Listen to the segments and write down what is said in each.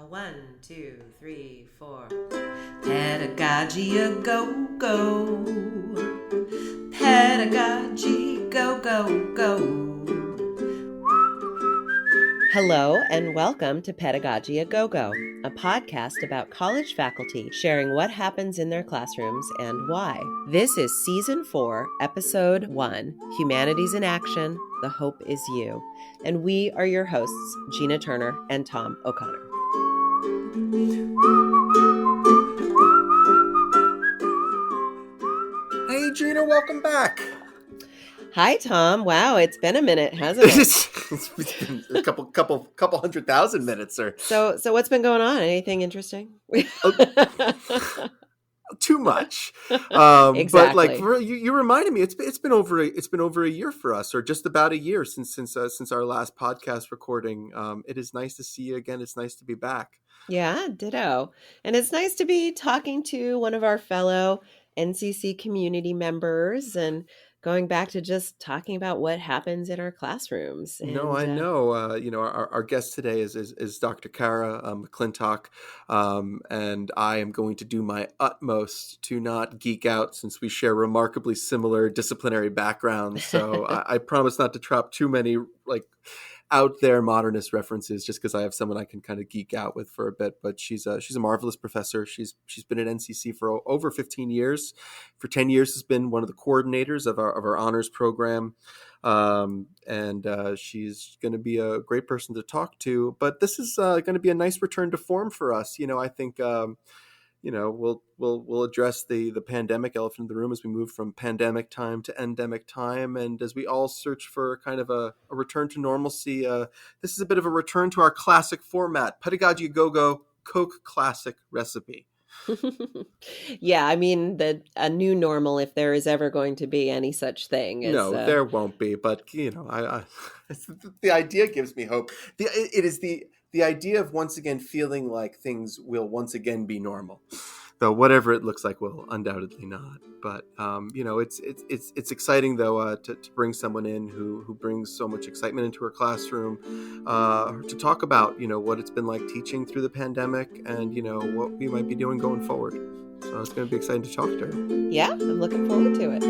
One, two, three, four. Pedagogy a go-go. Pedagogy go-go-go. Hello and welcome to Pedagogy a Go-Go, a podcast about college faculty sharing what happens in their classrooms and why. This is Season 4, Episode 1, Humanities in Action, The Hope Is You. And we are your hosts, Gina Turner and Tom O'Connor. Hey Gina, welcome back. Hi Tom. Wow, it's been a minute, hasn't it? It's been a couple 100,000 minutes or So what's been going on? Anything interesting? too much. Exactly. But like you reminded me, it's been over a year for us, or just about a year since our last podcast recording. It is nice to see you again. It's nice to be back. Yeah, ditto. And it's nice to be talking to one of our fellow NCC community members and going back to just talking about what happens in our classrooms. No, I know. Our guest today is Dr. Cara McClintock, and I am going to do my utmost to not geek out since we share remarkably similar disciplinary backgrounds. So I promise not to drop too many out there modernist references, just because I have someone I can kind of geek out with for a bit. But she's a marvelous professor. She's been at NCC for over 15 years. For 10 years has been one of the coordinators of our honors program. And she's going to be a great person to talk to. But this is going to be a nice return to form for us. I think we'll address the pandemic elephant in the room as we move from pandemic time to endemic time, and as we all search for kind of a return to normalcy. This is a bit of a return to our classic format, Pedagogy Go-Go, Coke classic recipe. Yeah, I mean, a new normal, if there is ever going to be any such thing. No, there won't be, but I the idea gives me hope. It is the idea of once again feeling like things will once again be normal, though whatever it looks like will undoubtedly not. But it's exciting though to bring someone in who brings so much excitement into her classroom, to talk about what it's been like teaching through the pandemic and what we might be doing going forward. So it's going to be exciting to talk to her. Yeah, I'm looking forward to it.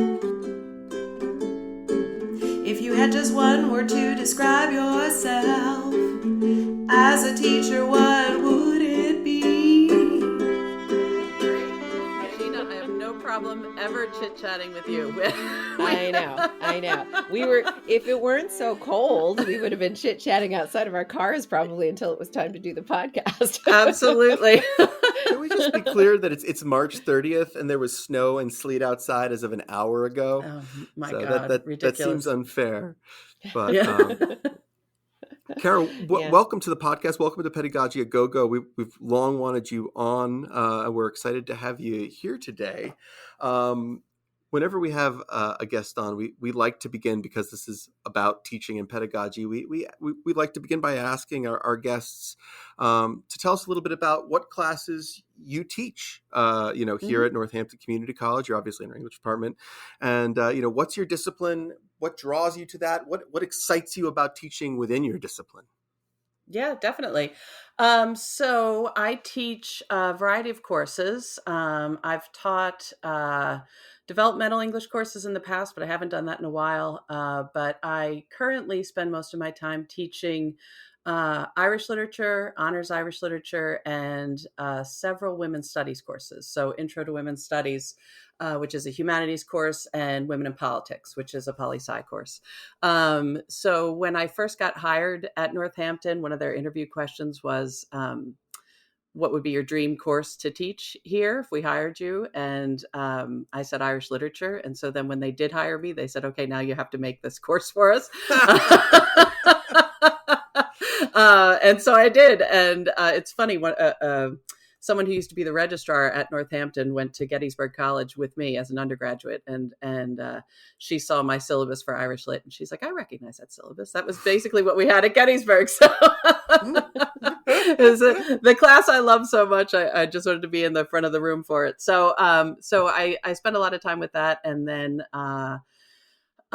If you had just one word to describe yourself as a teacher, what would it be? Gina, I have no problem ever chit-chatting with you. I know. If it weren't so cold, we would have been chit-chatting outside of our cars probably until it was time to do the podcast. Absolutely. Can we just be clear that it's March 30th and there was snow and sleet outside as of an hour ago? Oh my so God, that seems unfair. But yeah. Cara, welcome to the podcast. Welcome to Pedagogy a Go-Go. We've long wanted you on. We're excited to have you here today. Whenever we have a guest on, we like to begin, because this is about teaching and pedagogy. We like to begin by asking our guests to tell us a little bit about what classes you teach. Here at Northampton Community College. You're obviously in our English department, and what's your discipline? What draws you to that? What excites you about teaching within your discipline? Yeah, definitely. So I teach a variety of courses. I've taught developmental English courses in the past, but I haven't done that in a while. But I currently spend most of my time teaching Irish literature, honors Irish literature, and several women's studies courses. So Intro to Women's Studies, which is a humanities course, and Women in Politics, which is a poli-sci course. So when I first got hired at Northampton, one of their interview questions was, what would be your dream course to teach here if we hired you? And I said Irish literature. And so then when they did hire me, they said, okay, now you have to make this course for us. And so I did. And it's funny, someone who used to be the registrar at Northampton went to Gettysburg College with me as an undergraduate, and she saw my syllabus for Irish Lit, and she's like, I recognize that syllabus. That was basically what we had at Gettysburg. So the class I love so much, I just wanted to be in the front of the room for it. So I spent a lot of time with that, and then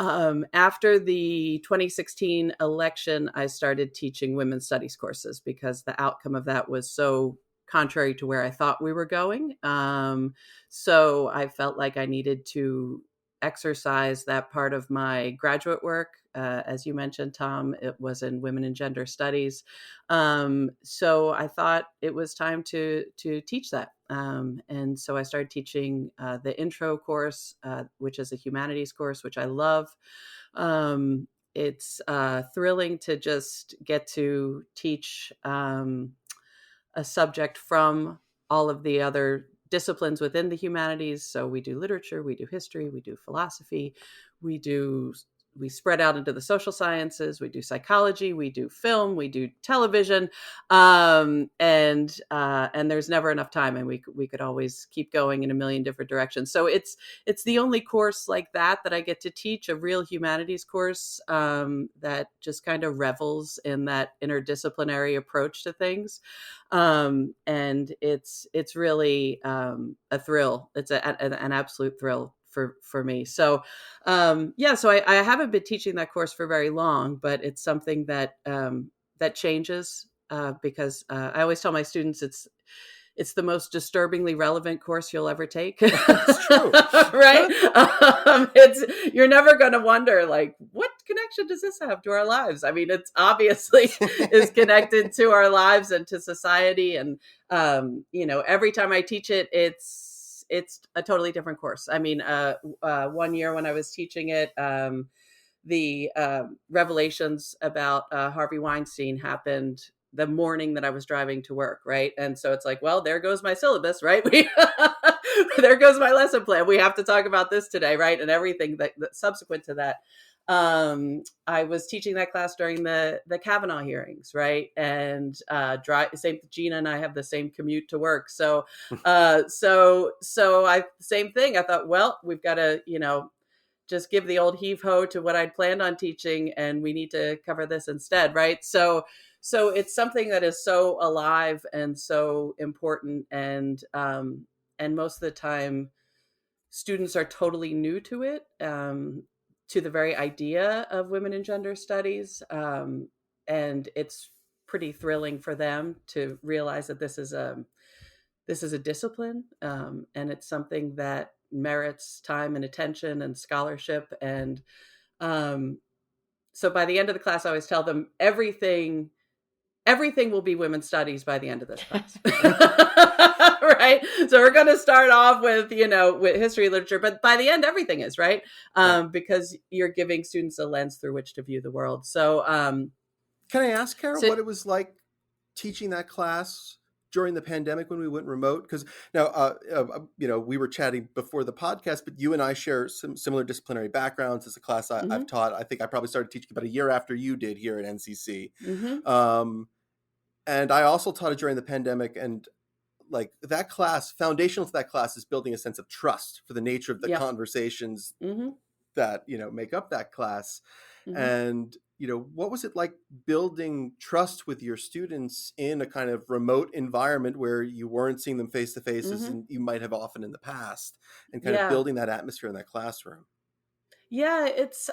After the 2016 election, I started teaching women's studies courses because the outcome of that was so contrary to where I thought we were going. So I felt like I needed to exercise that part of my graduate work. As you mentioned, Tom, it was in women and gender studies. So I thought it was time to teach that. And so I started teaching the intro course, which is a humanities course, which I love. It's thrilling to just get to teach a subject from all of the other disciplines within the humanities. So we do literature, we do history, we do philosophy, we spread out into the social sciences, we do psychology, we do film, we do television, and there's never enough time, and we could always keep going in a million different directions. So it's the only course like that I get to teach, a real humanities course that just kind of revels in that interdisciplinary approach to things, and it's really a thrill. It's an absolute thrill for me. So so I haven't been teaching that course for very long, but it's something that that changes because I always tell my students it's the most disturbingly relevant course you'll ever take. That's true. Right? You're never going to wonder, like, what connection does this have to our lives? I mean, it's obviously is connected to our lives and to society. And, every time I teach it, it's a totally different course. I mean, 1 year when I was teaching it, the revelations about Harvey Weinstein happened the morning that I was driving to work, right? And so it's like, well, there goes my syllabus, right? There goes my lesson plan. We have to talk about this today, right? And everything that subsequent to that. I was teaching that class during the Kavanaugh hearings, right? And Gina and I have the same commute to work. So same thing. I thought, well, we've got to, just give the old heave ho to what I'd planned on teaching, and we need to cover this instead, right? So it's something that is so alive and so important, and most of the time, students are totally new to it, to the very idea of women and gender studies, and it's pretty thrilling for them to realize that this is a discipline, and it's something that merits time and attention and scholarship. And so by the end of the class, I always tell them everything will be women's studies by the end of this class. Right? So we're going to start off with history, literature, but by the end, everything is, right? Because you're giving students a lens through which to view the world. So can I ask, Cara, what it was like teaching that class during the pandemic when we went remote? Because now, we were chatting before the podcast, but you and I share some similar disciplinary backgrounds. As a class I've taught, I think I probably started teaching about a year after you did here at NCC. And I also taught it during the pandemic, and like that class, foundational to that class is building a sense of trust for the nature of the conversations that, make up that class. And, what was it like building trust with your students in a kind of remote environment where you weren't seeing them face to face as you might have often in the past, and kind of building that atmosphere in that classroom? Yeah, it's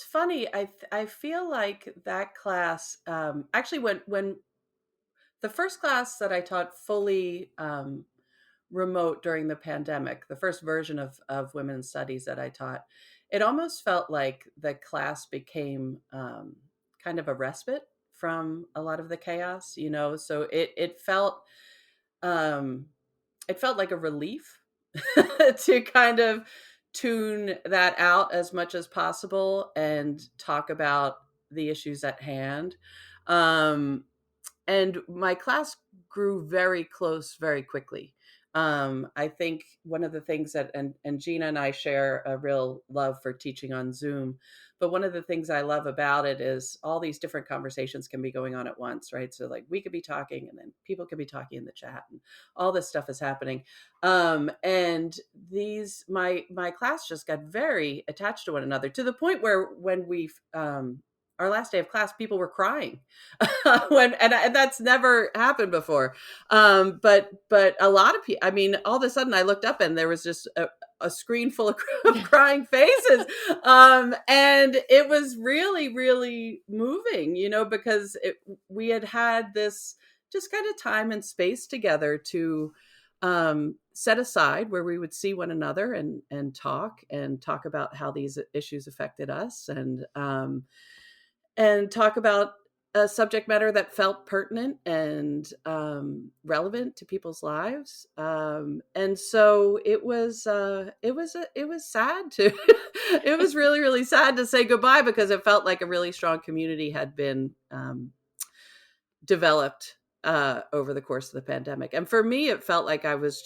funny. I feel like that class, actually when the first class that I taught fully remote during the pandemic, the first version of women's studies that I taught, it almost felt like the class became kind of a respite from a lot of the chaos, so it felt like a relief to kind of tune that out as much as possible and talk about the issues at hand. And my class grew very close very quickly. I think one of the things that, and Gina and I share a real love for teaching on Zoom, but one of the things I love about it is all these different conversations can be going on at once, right? So like we could be talking and then people could be talking in the chat and all this stuff is happening. And my class just got very attached to one another, to the point where when our last day of class, people were crying and that's never happened before. But a lot of people, I mean, all of a sudden I looked up and there was just a screen full of crying faces. And it was really, really moving, because we had this just kind of time and space together to set aside where we would see one another and talk about how these issues affected us, and talk about a subject matter that felt pertinent and relevant to people's lives. And so it was sad to it was really, really sad to say goodbye, because it felt like a really strong community had been developed over the course of the pandemic. And for me, it felt like I was,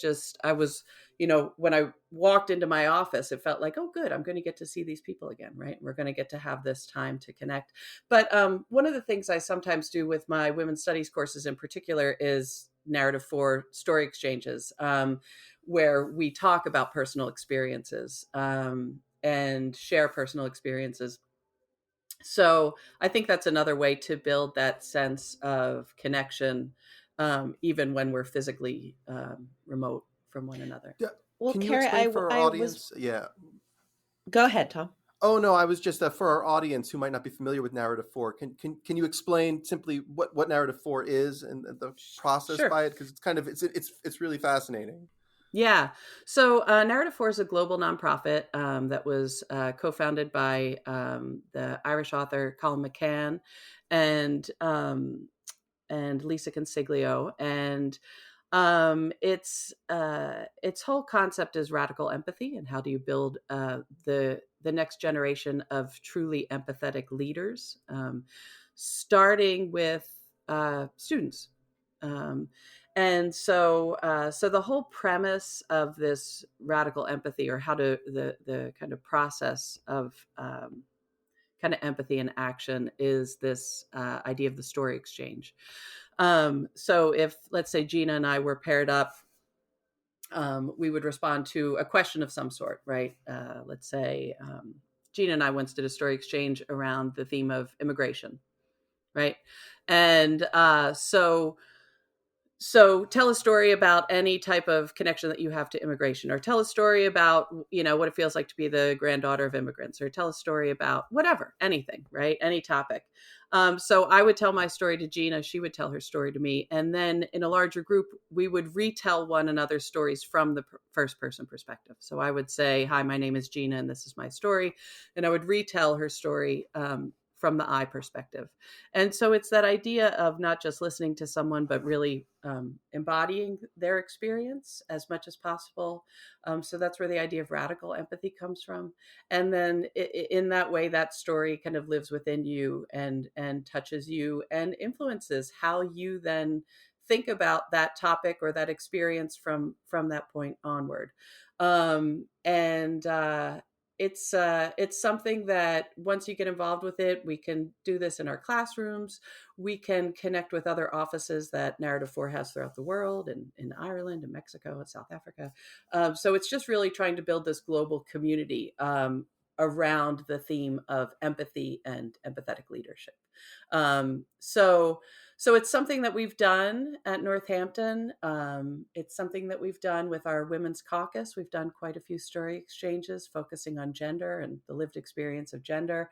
when I walked into my office, it felt like, oh, good, I'm going to get to see these people again, right? We're going to get to have this time to connect. But one of the things I sometimes do with my women's studies courses in particular is narrative for story exchanges, where we talk about personal experiences and share personal experiences. So I think that's another way to build that sense of connection, even when we're physically remote from one another. Yeah. Well, Can you Cara, explain for our audience? Yeah. Go ahead, Tom. Oh, no, I was just for our audience who might not be familiar with narrative 4. Can you explain simply what narrative 4 is and the process Sure. by it? Because it's really fascinating. Yeah. So Narrative 4 is a global nonprofit that was co-founded by the Irish author Colin McCann and Lisa Consiglio. And its whole concept is radical empathy, and how do you build the next generation of truly empathetic leaders, starting with students. And so the whole premise of this radical empathy, or how to the kind of process of kind of empathy and action, is this idea of the story exchange. So if, let's say, Gina and I were paired up, we would respond to a question of some sort, right? Let's say Gina and I once did a story exchange around the theme of immigration, right? And so tell a story about any type of connection that you have to immigration, or tell a story about, what it feels like to be the granddaughter of immigrants, or tell a story about whatever, anything, right? Any topic. So I would tell my story to Gina, she would tell her story to me. And then in a larger group, we would retell one another's stories from the first person perspective. So I would say, hi, my name is Gina, and this is my story. And I would retell her story from the I perspective. And so it's that idea of not just listening to someone, but really embodying their experience as much as possible. So that's where the idea of radical empathy comes from. And then in that way, that story kind of lives within you and touches you and influences how you then think about that topic or that experience from that point onward. It's something that once you get involved with it, we can do this in our classrooms. We can connect with other offices that Narrative 4 has throughout the world, and in Ireland and Mexico and South Africa. So it's just really trying to build this global community around the theme of empathy and empathetic leadership. So it's something that we've done at Northampton. It's something that we've done with our Women's Caucus. We've done quite a few story exchanges focusing on gender and the lived experience of gender.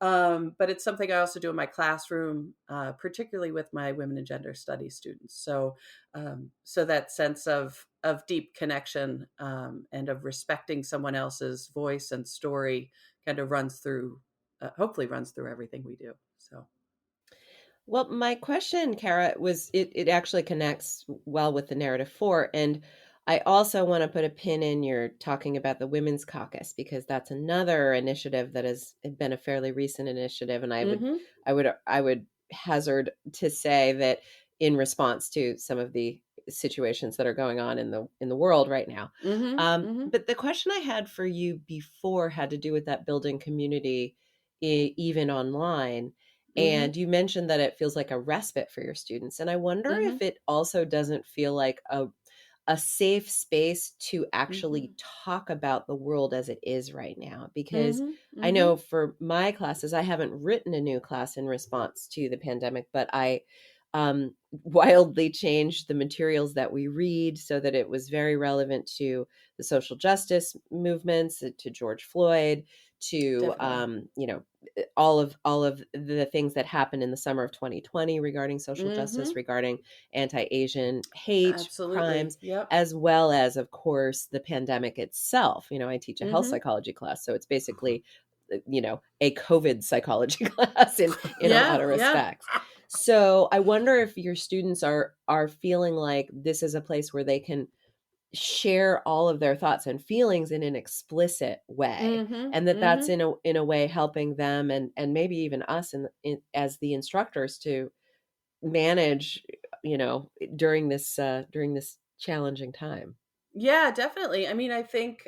But it's something I also do in my classroom, particularly with my women and gender studies students. So that sense of deep connection and of respecting someone else's voice and story kind of hopefully runs through everything we do. So. Well, my question, Cara, was it actually connects well with the Narrative 4. And I also want to put a pin in your talking about the Women's Caucus, because that's another initiative that has been a fairly recent initiative. And I would hazard to say that in response to some of the situations that are going on in the world right now. But the question I had for you before had to do with that building community, even online. And you mentioned that it feels like a respite for your students. And I wonder if it also doesn't feel like a safe space to actually talk about the world as it is right now. Because I know for my classes, I haven't written a new class in response to the pandemic, but I wildly changed the materials that we read so that it was very relevant to the social justice movements, to George Floyd, to all of the things that happened in the summer of 2020 regarding social justice, regarding anti-Asian hate crimes, as well as, of course, the pandemic itself. I teach a health psychology class, so it's basically a COVID psychology class in a lot of respects. So I wonder if your students are feeling like this is a place where they can share all of their thoughts and feelings in an explicit way, and that's in a way helping them and maybe even us as the instructors to manage, during this challenging time. Yeah, definitely. I mean, I think,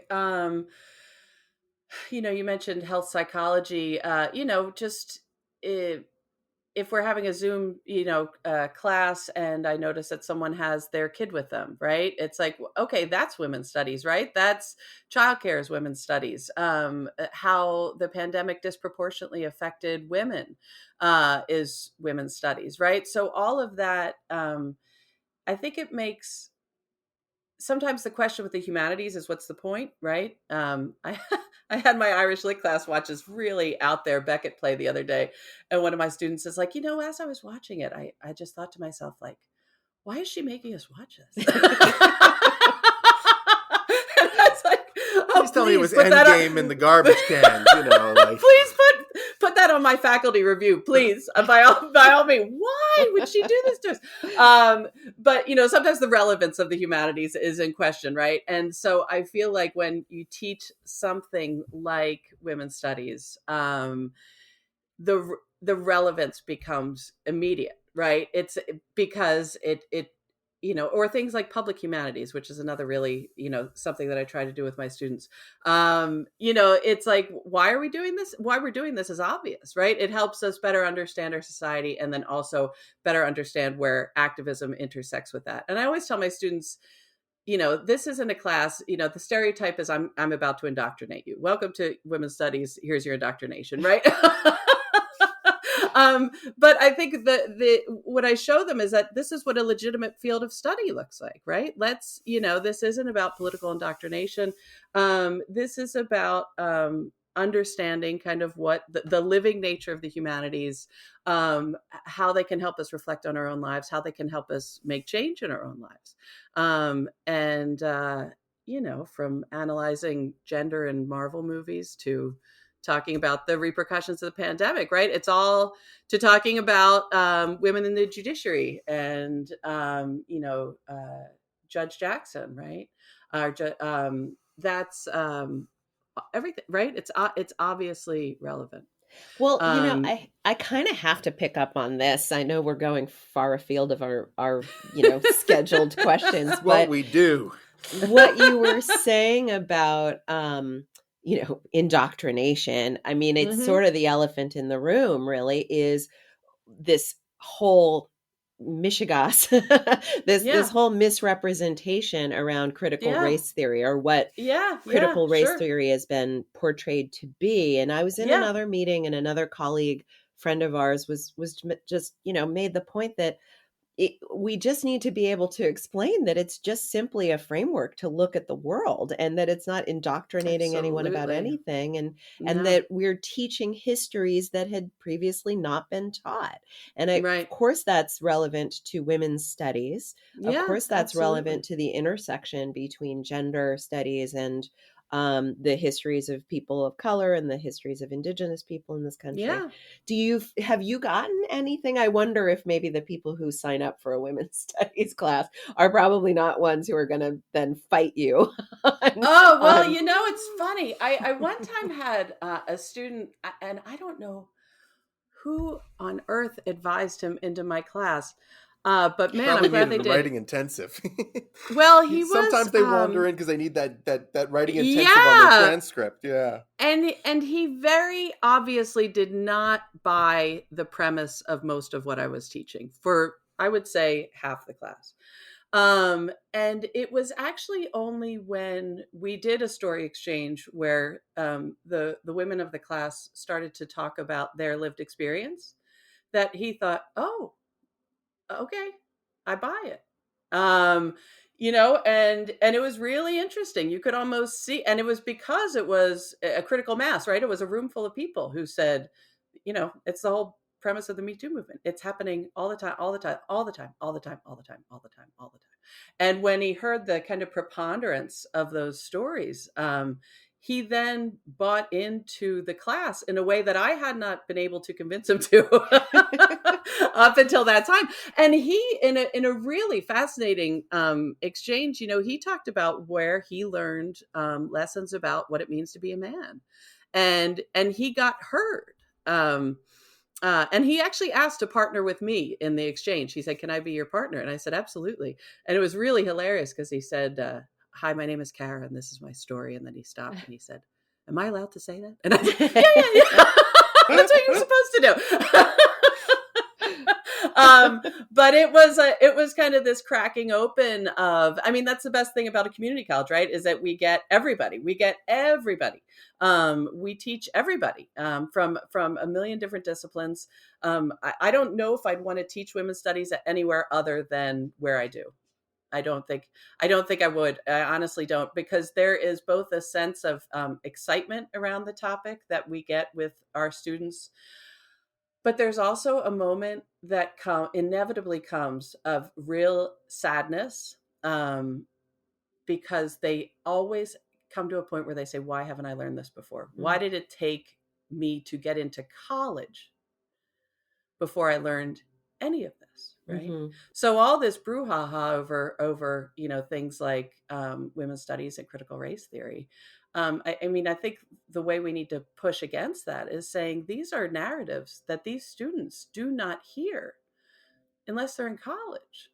you mentioned health psychology, just if we're having a Zoom, class and I notice that someone has their kid with them, right? It's like, okay, that's women's studies, right? That's childcare is women's studies. How the pandemic disproportionately affected women is women's studies, right? So all of that, I think it makes sometimes the question with the humanities is what's the point, right? I had my Irish Lit class watch this really out there Beckett play the other day, and one of my students is like, as I was watching it, I just thought to myself, like, why is she making us watch this? And I was like, please tell me it was Endgame in the garbage can, Please put that on my faculty review, please. By all means, why would she do this to us? But sometimes the relevance of the humanities is in question, right? And so I feel like when you teach something like women's studies, the relevance becomes immediate, right? It's because it or things like public humanities, which is another really, something that I try to do with my students. It's like, why are we doing this? Why we're doing this is obvious, right? It helps us better understand our society and then also better understand where activism intersects with that. And I always tell my students, this isn't a class, the stereotype is I'm about to indoctrinate you. Welcome to women's studies. Here's your indoctrination, right? But I think what I show them is that this is what a legitimate field of study looks like, right? Let's, this isn't about political indoctrination. This is about understanding kind of what the living nature of the humanities, how they can help us reflect on our own lives, how they can help us make change in our own lives. From analyzing gender in Marvel movies to talking about the repercussions of the pandemic, right? It's all to talking about women in the judiciary and, Judge Jackson, right? That's everything, right? It's obviously relevant. Well, I kind of have to pick up on this. I know we're going far afield of our scheduled questions, but what we do. What you were saying about indoctrination, I mean, it's sort of the elephant in the room, really, is this whole mishigas, this whole misrepresentation around critical race theory, or what critical race theory has been portrayed to be. And I was in another meeting, and another colleague friend of ours was just made the point that we just need to be able to explain that it's just simply a framework to look at the world, and that it's not indoctrinating anyone about anything, and that we're teaching histories that had previously not been taught. And of course that's relevant to women's studies. Of course that's relevant to the intersection between gender studies and the histories of people of color and the histories of indigenous people in this country. Have you gotten anything? I wonder if maybe the people who sign up for a women's studies class are probably not ones who are going to then fight you. It's funny. I one time had a student, and I don't know who on earth advised him into my class. But man, probably I'm glad they did. did. Writing intensive. Well, he was. Sometimes they wander in because they need that writing intensive on their transcript. Yeah. And he very obviously did not buy the premise of most of what I was teaching for, I would say, half the class. And it was actually only when we did a story exchange where the women of the class started to talk about their lived experience that he thought, oh, okay, I buy it. And it was really interesting. You could almost see, and it was because it was a critical mass, right? It was a room full of people who said, it's the whole premise of the Me Too movement. It's happening all the time, all the time, all the time, all the time, all the time, all the time, all the time. And when he heard the kind of preponderance of those stories, he then bought into the class in a way that I had not been able to convince him to up until that time. And he, in a really fascinating exchange, he talked about where he learned lessons about what it means to be a man, and he got heard. And he actually asked to partner with me in the exchange. He said, "Can I be your partner?" And I said, "Absolutely." And it was really hilarious because he said, "Hi, my name is Cara, and this is my story." And then he stopped and he said, "Am I allowed to say that?" And I said, "Yeah. That's what you're supposed to do." But it was kind of this cracking open of, that's the best thing about a community college, right? Is that we get everybody. We teach everybody from a million different disciplines. I don't know if I'd want to teach women's studies anywhere other than where I do. I don't think I would. I honestly don't, because there is both a sense of excitement around the topic that we get with our students, but there's also a moment that inevitably comes of real sadness, because they always come to a point where they say, "Why haven't I learned this before? Why did it take me to get into college before I learned any of this?" Right? Mm-hmm. So all this brouhaha over things like women's studies and critical race theory. I think the way we need to push against that is saying these are narratives that these students do not hear unless they're in college,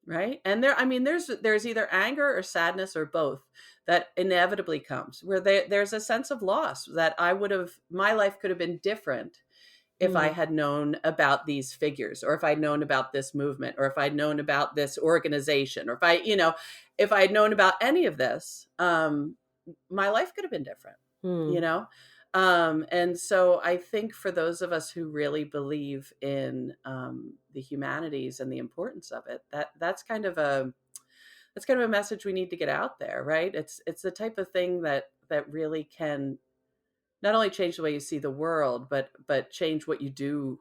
right? And there's either anger or sadness or both that inevitably comes, where there's a sense of loss that my life could have been different if I had known about these figures, or if I'd known about this movement, or if I'd known about this organization, or if I had known about any of this, my life could have been different, and so I think for those of us who really believe in the humanities and the importance of it, that's kind of a message we need to get out there, right? It's the type of thing that really can not only change the way you see the world, but change what you do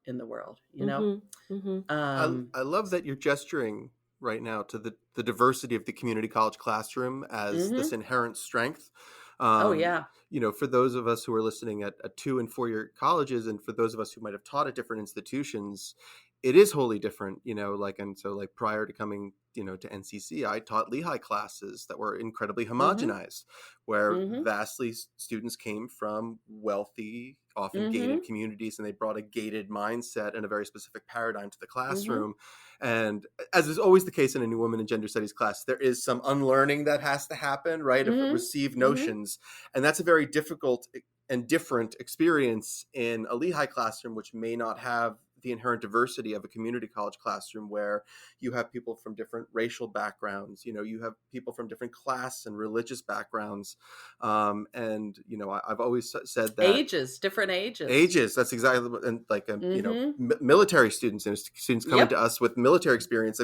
in the world, Mm-hmm. Mm-hmm. I love that you're gesturing right now to the diversity of the community college classroom as this inherent strength. For those of us who are listening at 2- and 4-year colleges, and for those of us who might have taught at different institutions, it is wholly different, so prior to coming, to NCC, I taught Lehigh classes that were incredibly homogenized, where vastly students came from wealthy, often gated communities, and they brought a gated mindset and a very specific paradigm to the classroom. And as is always the case in a new women and gender studies class, there is some unlearning that has to happen, right? Of received notions. And that's a very difficult and different experience in a Lehigh classroom, which may not have the inherent diversity of a community college classroom, where you have people from different racial backgrounds, you have people from different class and religious backgrounds. And, I've always said that different ages. That's exactly. And military students and students coming to us with military experience.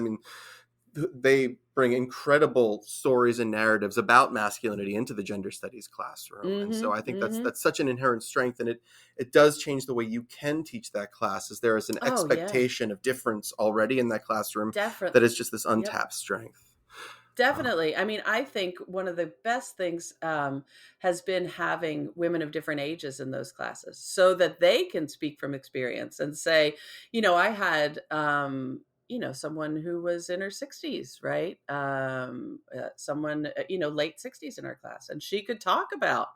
They bring incredible stories and narratives about masculinity into the gender studies classroom. And so I think that's such an inherent strength, and it does change the way you can teach that class, as there is an expectation of difference already in that classroom. Definitely. That is just this untapped strength. Definitely. I think one of the best things has been having women of different ages in those classes, so that they can speak from experience and say, I had someone who was in her 60s, right? Someone, late 60s in our class. And she could talk about,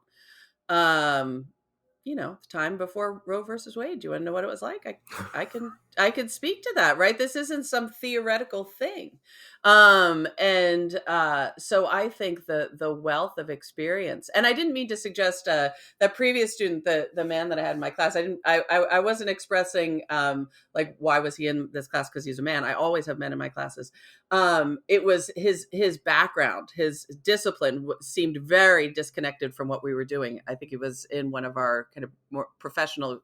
the time before Roe versus Wade. Do you want to know what it was like? I can speak to that, right? This isn't some theoretical thing. So I think the wealth of experience, and I didn't mean to suggest that previous student, the man that I had in my class, I wasn't expressing why was he in this class because he's a man. I always have men in my classes. It was his background, his discipline seemed very disconnected from what we were doing. I think he was in one of our kind of more professional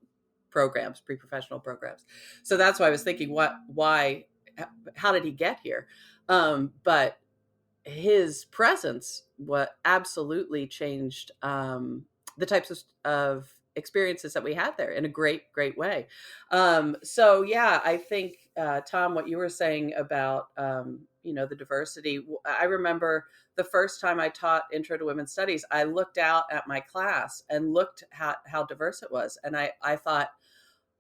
programs, pre-professional programs. So that's why I was thinking, how did he get here? But his presence what absolutely changed the types of experiences that we had there in a great way. So yeah, I think Tom, what you were saying about the diversity, I remember the first time I taught Intro to Women's Studies, I looked out at my class and looked at how diverse it was, and I thought,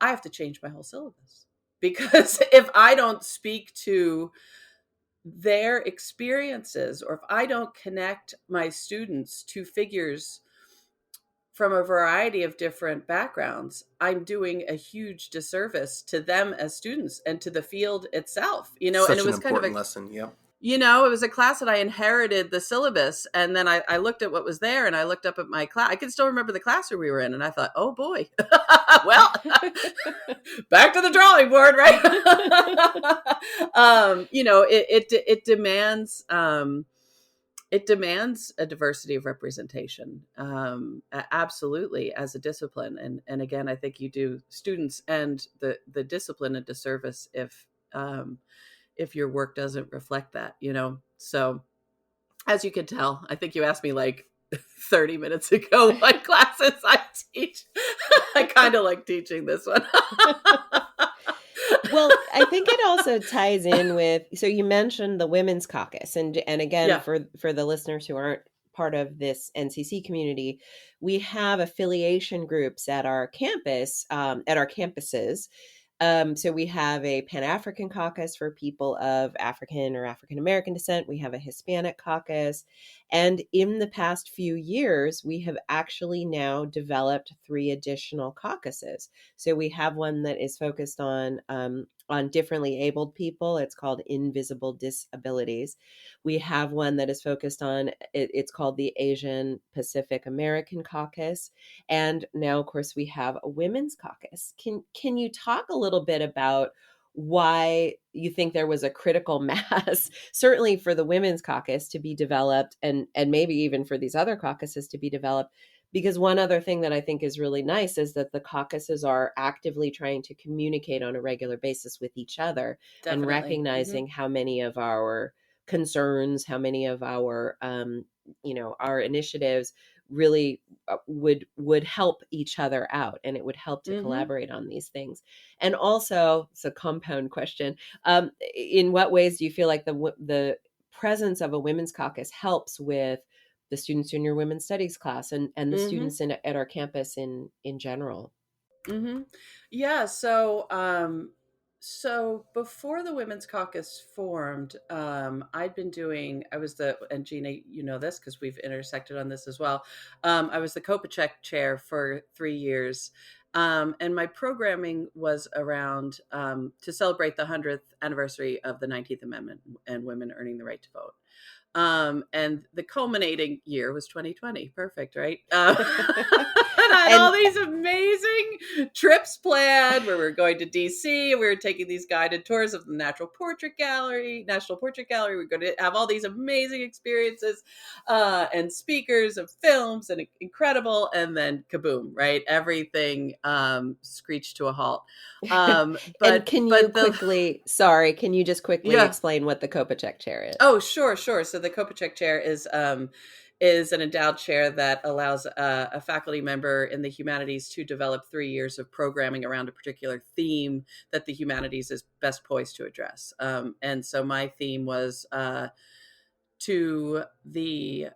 I have to change my whole syllabus, because if I don't speak to their experiences, or if I don't connect my students to figures from a variety of different backgrounds, I'm doing a huge disservice to them as students and to the field itself, and Such it an was kind of important lesson. Yep. it was a class that I inherited the syllabus, and then I looked at what was there, and I looked up at my class. I can still remember the classroom we were in, and I thought, oh boy, well, back to the drawing board, right? It demands a diversity of representation, absolutely, as a discipline, and again, I think you do students and the discipline a disservice if your work doesn't reflect that, So as you can tell, I think you asked me like 30 minutes ago what classes I teach. I kind of like teaching this one. Well, I think it also ties in with, so you mentioned the Women's Caucus, and again, Yeah. for the listeners who aren't part of this NCC community, we have affiliation groups at our campus, at our campuses. So we have a Pan-African caucus for people of African or African American descent. We have a Hispanic caucus. And in the past few years, we have actually now developed 3 additional caucuses. So we have one that is focused on differently abled people. It's called Invisible Disabilities. We have one that is focused on, it's called the Asian Pacific American Caucus. And now, of course, we have a Women's Caucus. Can you talk a little bit about why you think there was a critical mass, certainly for the Women's Caucus to be developed, and maybe even for these other caucuses to be developed? Because one other thing that I think is really nice is that the caucuses are actively trying to communicate on a regular basis with each other. Definitely. And recognizing how many of our concerns, how many of our our initiatives really would help each other out, and it would help to collaborate on these things. And also, it's a compound question, in what ways do you feel like the presence of a Women's Caucus helps with the students in your women's studies class and the students at our campus in general? Yeah. So before the Women's Caucus formed, and Gina, you know this because we've intersected on this as well. I was the Kopacek chair for 3 years. And my programming was around to celebrate the 100th anniversary of the 19th Amendment and women earning the right to vote. And the culminating year was 2020. Perfect, right? And I had all these amazing trips planned where we were going to DC, and we were taking these guided tours of the National Portrait Gallery. We're going to have all these amazing experiences and speakers of films and incredible. And then kaboom, right? Everything screeched to a halt. Can you just quickly explain what the Kopacek chair is? Oh, sure. So the Kopacek chair is an endowed chair that allows a faculty member in the humanities to develop 3 years of programming around a particular theme that the humanities is best poised to address. And so my theme was to the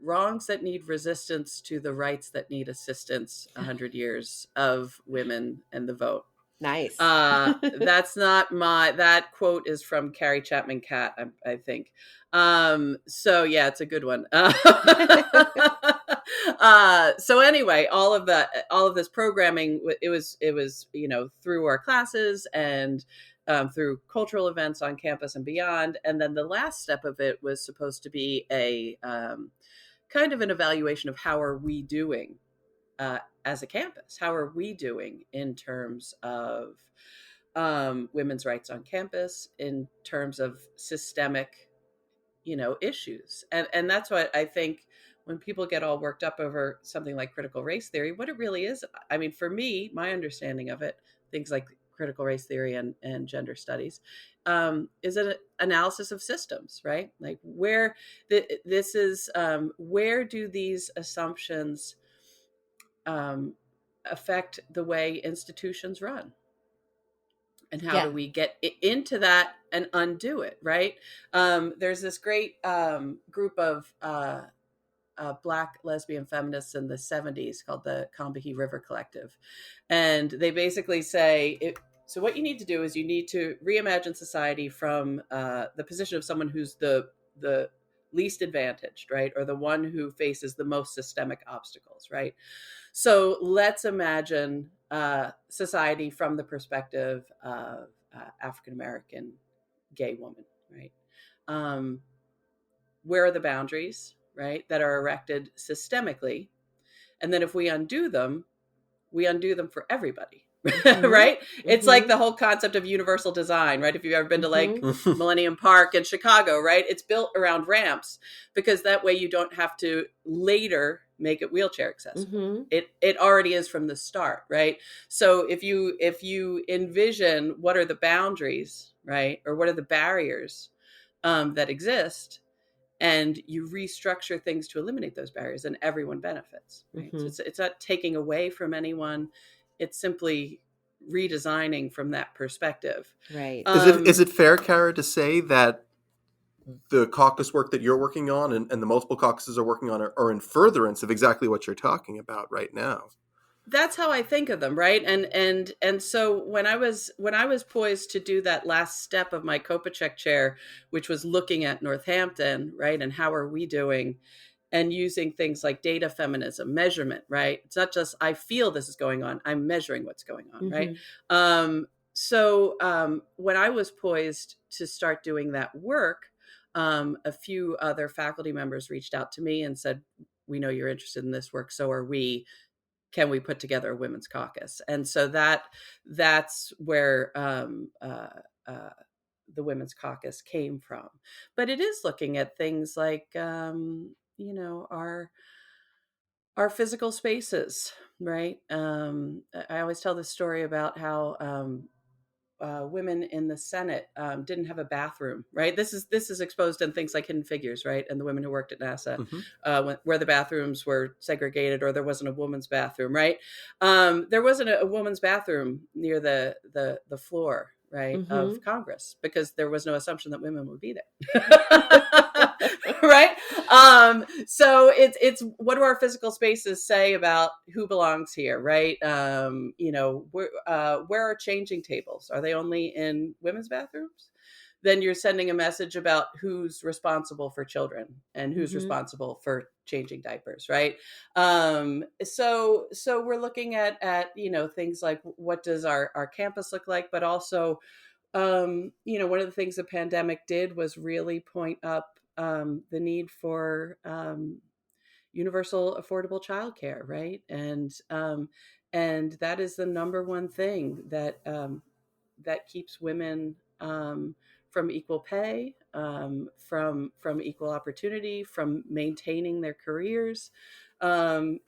wrongs that need resistance to the rights that need assistance, 100 years of women and the vote. Nice. That's not that quote is from Carrie Chapman Catt, I think. So yeah, it's a good one. So anyway, all of this programming, it was, through our classes and through cultural events on campus and beyond. And then the last step of it was supposed to be a kind of an evaluation of how are we doing as a campus? How are we doing in terms of women's rights on campus, in terms of systemic, issues? And that's what I think when people get all worked up over something like critical race theory, what it really is, I mean, for me, my understanding of it, things like critical race theory and gender studies, is an analysis of systems, right? Like where this is, where do these assumptions affect the way institutions run? And how do we get into that and undo it, right? There's this great group of Black lesbian feminists in the 70s called the Combahee River Collective. And they basically say, so what you need to do is you need to reimagine society from the position of someone who's the least advantaged, right? Or the one who faces the most systemic obstacles, right? So let's imagine society from the perspective of African-American gay woman, right? Where are the boundaries, right, that are erected systemically? And then if we undo them for everybody. Mm-hmm. Right? Mm-hmm. It's like the whole concept of universal design, right? If you've ever been to like Millennium Park in Chicago, right? It's built around ramps because that way you don't have to later make it wheelchair accessible. It already is from the start, right? So if you envision what are the boundaries, right? Or what are the barriers that exist, and you restructure things to eliminate those barriers, and everyone benefits, right? So it's not taking away from anyone. It's simply redesigning from that perspective. Right. Is it fair, Cara, to say that the caucus work that you're working on and the multiple caucuses are working on are in furtherance of exactly what you're talking about right now? That's how I think of them, right? And so when I was poised to do that last step of my Kopacek chair, which was looking at Northampton, right, and how are we doing, and using things like data feminism, measurement, right? It's not just I feel this is going on; I'm measuring what's going on, right? So when I was poised to start doing that work, a few other faculty members reached out to me and said, "We know you're interested in this work, so are we. Can we put together a women's caucus?" And so that's where the women's caucus came from. But it is looking at things like our physical spaces, right? I always tell this story about how women in the Senate didn't have a bathroom, right? This is exposed in things like Hidden Figures, right? And the women who worked at NASA, where the bathrooms were segregated, or there wasn't a woman's bathroom, right? There wasn't a woman's bathroom near the floor, right, of Congress, because there was no assumption that women would be there. Right? So it's what do our physical spaces say about who belongs here, right? Where are changing tables? Are they only in women's bathrooms? Then you're sending a message about who's responsible for children and who's responsible for changing diapers, right? So we're looking at things like what does our campus look like, but also one of the things the pandemic did was really point up the need for universal affordable childcare, right? And that is the number one thing that keeps women from equal pay, from equal opportunity, from maintaining their careers,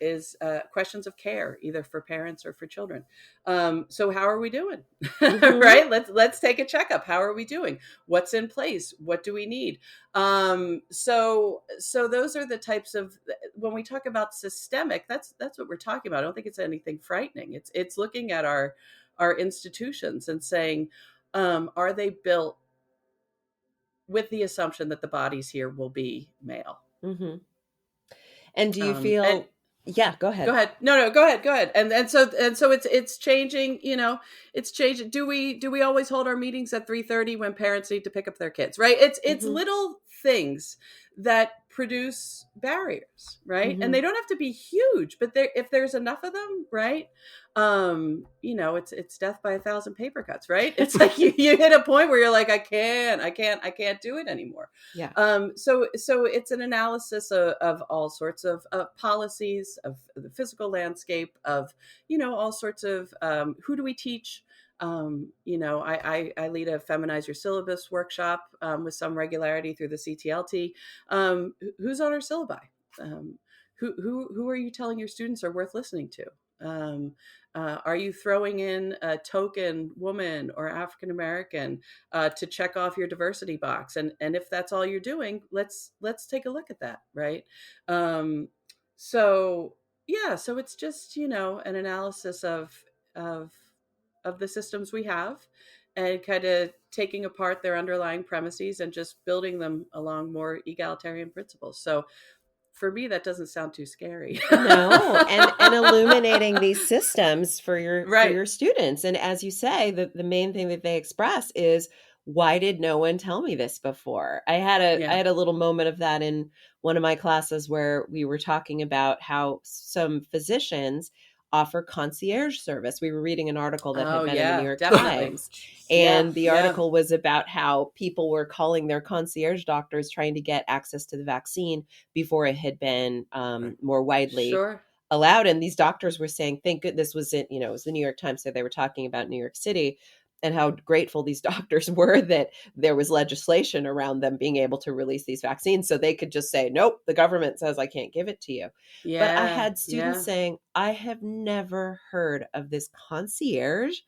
is questions of care, either for parents or for children. So how are we doing? Right? Let's take a checkup. How are we doing? What's in place? What do we need? So those are the types of, when we talk about systemic, that's what we're talking about. I don't think it's anything frightening. It's looking at our institutions and saying, are they built with the assumption that the bodies here will be male? And do you feel? Yeah, go ahead. Go ahead. No, go ahead. And so it's changing. It's changing. Do we always hold our meetings at 3:30 when parents need to pick up their kids? Right. It's little things that produce barriers, right? And they don't have to be huge, but if there's enough of them, right? It's death by 1,000 paper cuts, right? It's like you hit a point where you're like, I can't do it anymore. Yeah. So it's an analysis of all sorts of policies, of the physical landscape, of all sorts of who do we teach. I lead a Feminize Your Syllabus workshop with some regularity through the CTLT. Who's on our syllabi? who are you telling your students are worth listening to? Are you throwing in a token woman or African American to check off your diversity box? And if that's all you're doing, let's take a look at that, right? So yeah, so it's just, an analysis of of the systems we have, and kind of taking apart their underlying premises and just building them along more egalitarian principles. So for me, that doesn't sound too scary. No, and illuminating these systems for Right. your students. And as you say, the main thing that they express is, why did no one tell me this before? I Yeah. had a little moment of that in one of my classes where we were talking about how some physicians offer concierge service. We were reading an article that had Oh been in the New yeah, York definitely. Times, Yeah. and the Yeah. article was about how people were calling their concierge doctors trying to get access to the vaccine before it had been Right. more widely Sure. allowed. And these doctors were saying, thank goodness, this was it was the New York Times, so they were talking about New York City and how grateful these doctors were that there was legislation around them being able to release these vaccines, so they could just say, nope, the government says I can't give it to you. But I Yeah. had students Yeah. saying, I have never heard of this concierge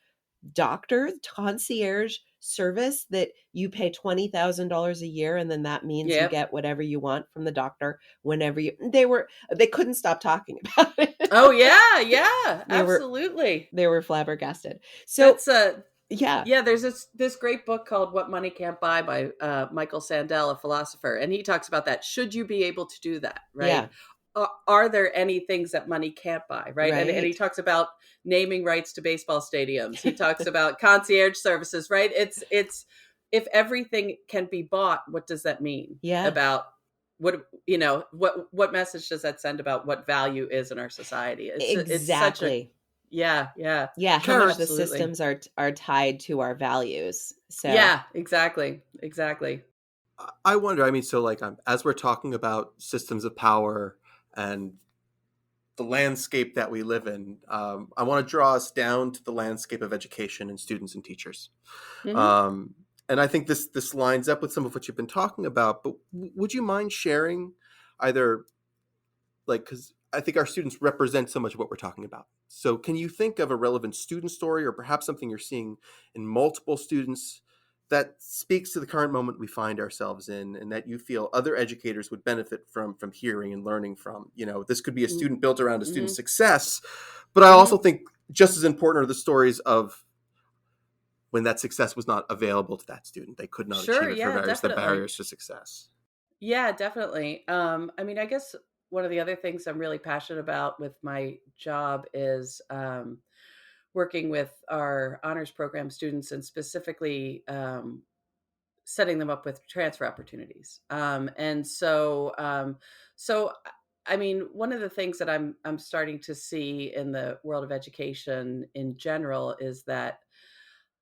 service that you pay $20,000 a year, and then that means you Yep. get whatever you want from the doctor whenever you. They couldn't stop talking about it. Oh yeah. Yeah. they were Absolutely. they were flabbergasted. So That's a yeah, Yeah, there's this great book called What Money Can't Buy by Michael Sandel, a philosopher, and he talks about that. Should you be able to do that, right? yeah, Are there any things that money can't buy, right? And he right, talks about naming rights to baseball stadiums. He talks about concierge services, right? It's if everything can be bought, what does that mean yeah, about what message does that send about what value is in our society? It's such a exactly. yeah, yeah, Yeah, how Cara, much the absolutely. systems are tied to our values. So Yeah, exactly. Exactly. I wonder. I mean, so like, as we're talking about systems of power and the landscape that we live in, I want to draw us down to the landscape of education and students and teachers. Hmm. Um, and I think this lines up with some of what you've been talking about. But would you mind sharing either, like, because I think our students represent so much of what we're talking about. So can you think of a relevant student story, or perhaps something you're seeing in multiple students that speaks to the current moment we find ourselves in, and that you feel other educators would benefit from hearing and learning from? This could be a student built around a student's Hmm. success, but I also Hmm. think just as important are the stories of when that success was not available to that student. They could not Sure. achieve it for Yeah, the definitely. barriers to success. Yeah, definitely. I mean, I guess one of the other things I'm really passionate about with my job is working with our honors program students, and specifically setting them up with transfer opportunities. So I mean, one of the things that I'm starting to see in the world of education in general is that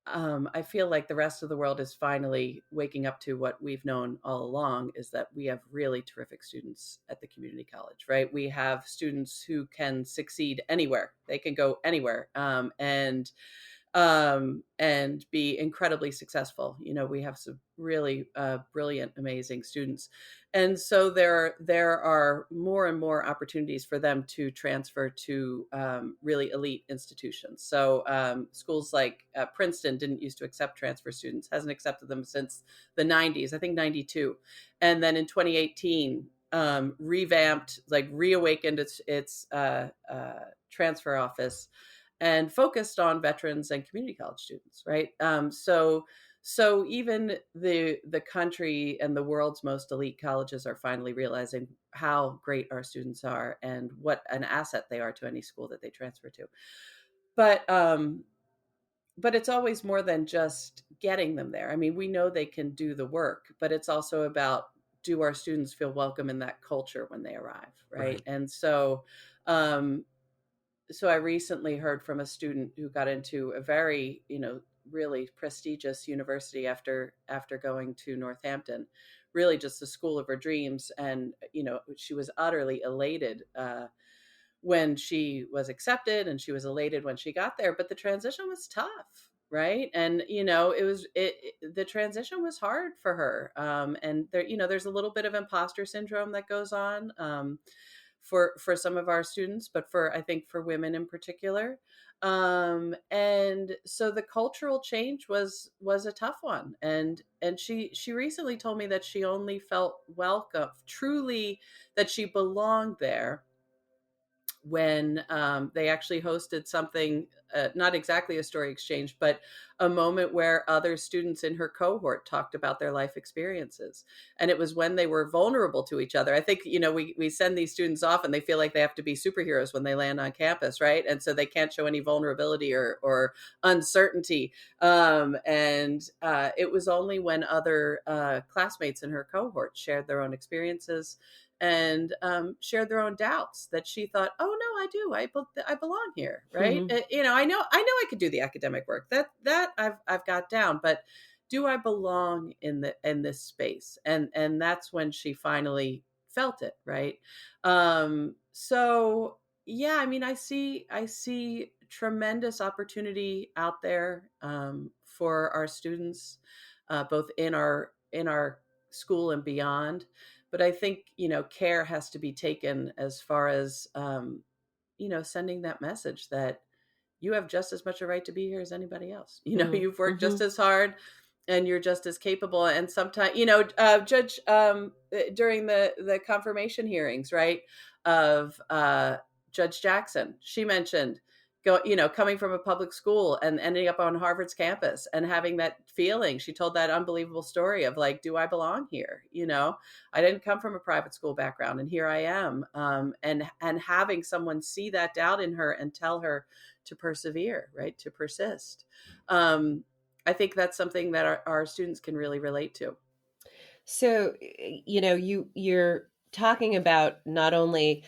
I feel like the rest of the world is finally waking up to what we've known all along, is that we have really terrific students at the community college, right? We have students who can succeed anywhere. They can go anywhere. And be incredibly successful. We have some really brilliant, amazing students, and so there are more and more opportunities for them to transfer to really elite institutions. So schools like Princeton didn't used to accept transfer students, hasn't accepted them since the 90s, I think 92, and then in 2018 revamped, like reawakened its transfer office and focused on veterans and community college students, right? So even the country and the world's most elite colleges are finally realizing how great our students are and what an asset they are to any school that they transfer to. But but it's always more than just getting them there. I mean, we know they can do the work, but it's also about, do our students feel welcome in that culture when they arrive, right? Right. And so I recently heard from a student who got into a very, really prestigious university after going to Northampton, really just the school of her dreams. And, she was utterly elated when she was accepted, and she was elated when she got there. But the transition was tough, right? And the transition was hard for her, and there's a little bit of imposter syndrome that goes on, for some of our students, but I think for women in particular. And so the cultural change was a tough one, and she recently told me that she only felt welcome, truly, that she belonged there when they actually hosted something, not exactly a story exchange, but a moment where other students in her cohort talked about their life experiences. And it was when they were vulnerable to each other. I think, we send these students off and they feel like they have to be superheroes when they land on campus, right? And so they can't show any vulnerability or uncertainty. And it was only when other classmates in her cohort shared their own experiences and shared their own doubts that she thought, oh no, I do, I belong here, right? I know I could do the academic work that I've got down, but do I belong in this space? And that's when she finally felt it, right? So yeah, I mean, I see tremendous opportunity out there, for our students, both in our school and beyond. But I think, care has to be taken as far as, sending that message that you have just as much a right to be here as anybody else. You've worked just as hard and you're just as capable. And sometimes, Judge, during the confirmation hearings, right, of Judge Jackson, she mentioned coming from a public school and ending up on Harvard's campus and having that feeling. She told that unbelievable story of like, do I belong here? I didn't come from a private school background and here I am. And having someone see that doubt in her and tell her to persevere, right? To persist. I think that's something that our students can really relate to. So, you're talking about not only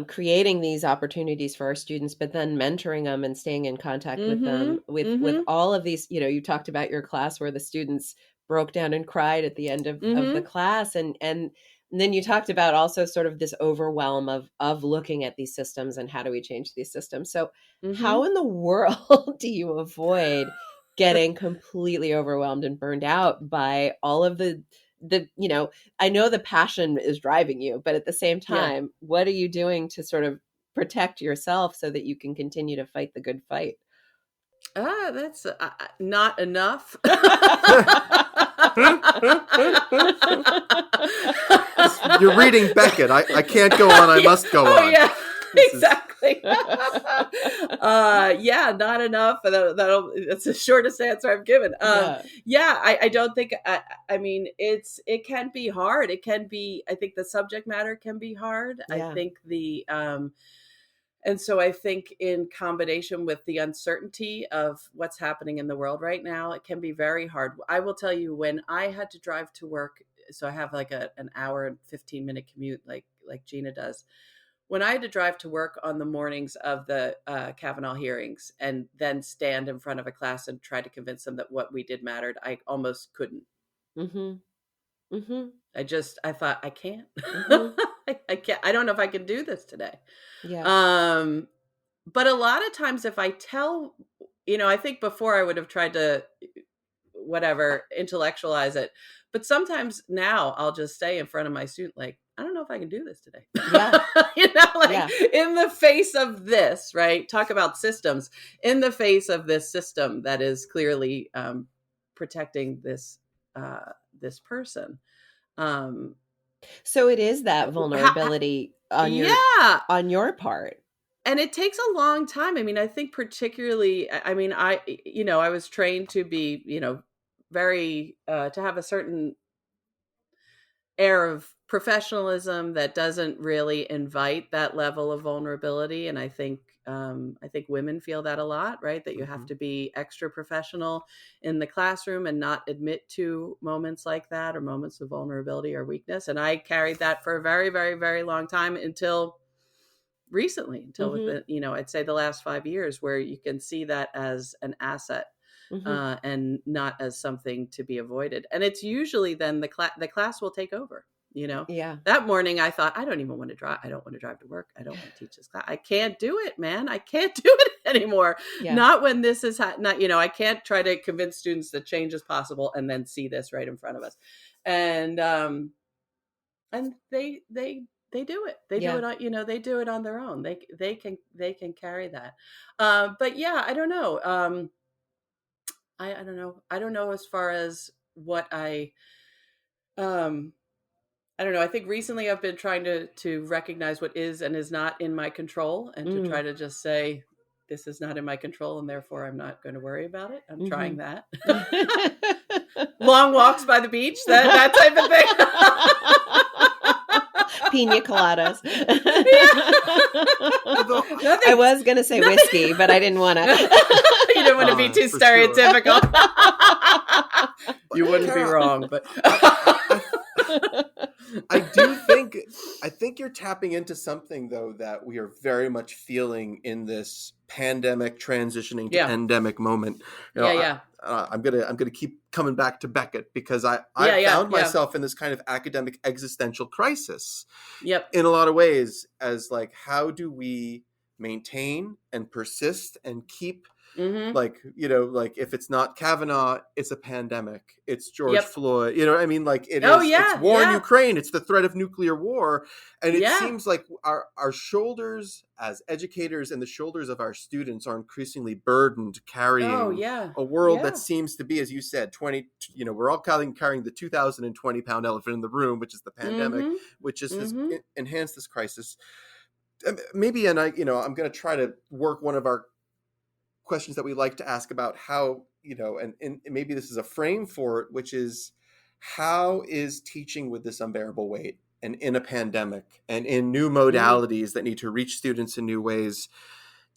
creating these opportunities for our students, but then mentoring them and staying in contact with them with all of these. You talked about your class where the students broke down and cried at the end of the class, and then you talked about also sort of this overwhelm of looking at these systems and how do we change these systems. So how in the world do you avoid getting completely overwhelmed and burned out by all of the I know the passion is driving you, but at the same time, what are you doing to sort of protect yourself so that you can continue to fight the good fight? That's not enough. You're reading Beckett. I can't go on. I must go on. Yeah, exactly. Yeah, not enough. That's the shortest answer I've given. I don't think. I mean, it can be hard. It can be. I think the subject matter can be hard. I think and so I think in combination with the uncertainty of what's happening in the world right now, it can be very hard. I will tell you, when I had to drive to work, so I have like an hour and 15-minute commute like Gina does. When I had to drive to work on the mornings of the Kavanaugh hearings and then stand in front of a class and try to convince them that what we did mattered, I almost couldn't. I thought, I can't. I can't. I don't know if I can do this today. But a lot of times if I tell, I think before I would have tried to intellectualize it. But sometimes now I'll just stay in front of my student, like, I don't know if I can do this today. In the face of this, right? Talk about systems. In the face of this system that is clearly protecting this person. So it is that vulnerability on your part. And it takes a long time. I mean, I think particularly, I was trained to be, very, to have a certain air of professionalism that doesn't really invite that level of vulnerability. And I think women feel that a lot, right? That you have to be extra professional in the classroom and not admit to moments like that or moments of vulnerability or weakness. And I carried that for a very, very, very long time until recently, within, I'd say the last 5 years, where you can see that as an asset. And not as something to be avoided. And it's usually then the class will take over. Yeah. That morning I thought, I don't even want to drive. I don't want to drive to work. I don't want to teach this class. I can't do it, man. I can't do it anymore. Yeah. Not when this is not, I can't try to convince students that change is possible and then see this right in front of us. And they do it. They do it on, they do it on their own. They can carry that. But yeah, I don't know. I don't know. I don't know as far as what I don't know. I think recently I've been trying to recognize what is and is not in my control, and to try to just say, this is not in my control, and therefore I'm not going to worry about it. I'm trying that. Long walks by the beach, that type of thing. Pina coladas. I was going to say whiskey, but I didn't want to. You didn't want to be too stereotypical. Sure. You wouldn't be wrong, but... I think you're tapping into something, though, that we are very much feeling in this pandemic transitioning to endemic moment. I'm gonna keep coming back to Beckett, because I found myself in this kind of academic existential crisis. Yep. In a lot of ways, as like, how do we maintain and persist and keep, like, if it's not Kavanaugh, it's a pandemic. It's George Floyd. You know what I mean? Like, it's war in Ukraine. It's the threat of nuclear war. And it seems like our shoulders as educators and the shoulders of our students are increasingly burdened carrying a world that seems to be, as you said, we're all carrying the 2,020 pound elephant in the room, which is the pandemic, which just has enhanced this crisis. Maybe, and I'm going to try to work one of our questions that we like to ask about how, and maybe this is a frame for it, which is, how is teaching with this unbearable weight and in a pandemic and in new modalities that need to reach students in new ways,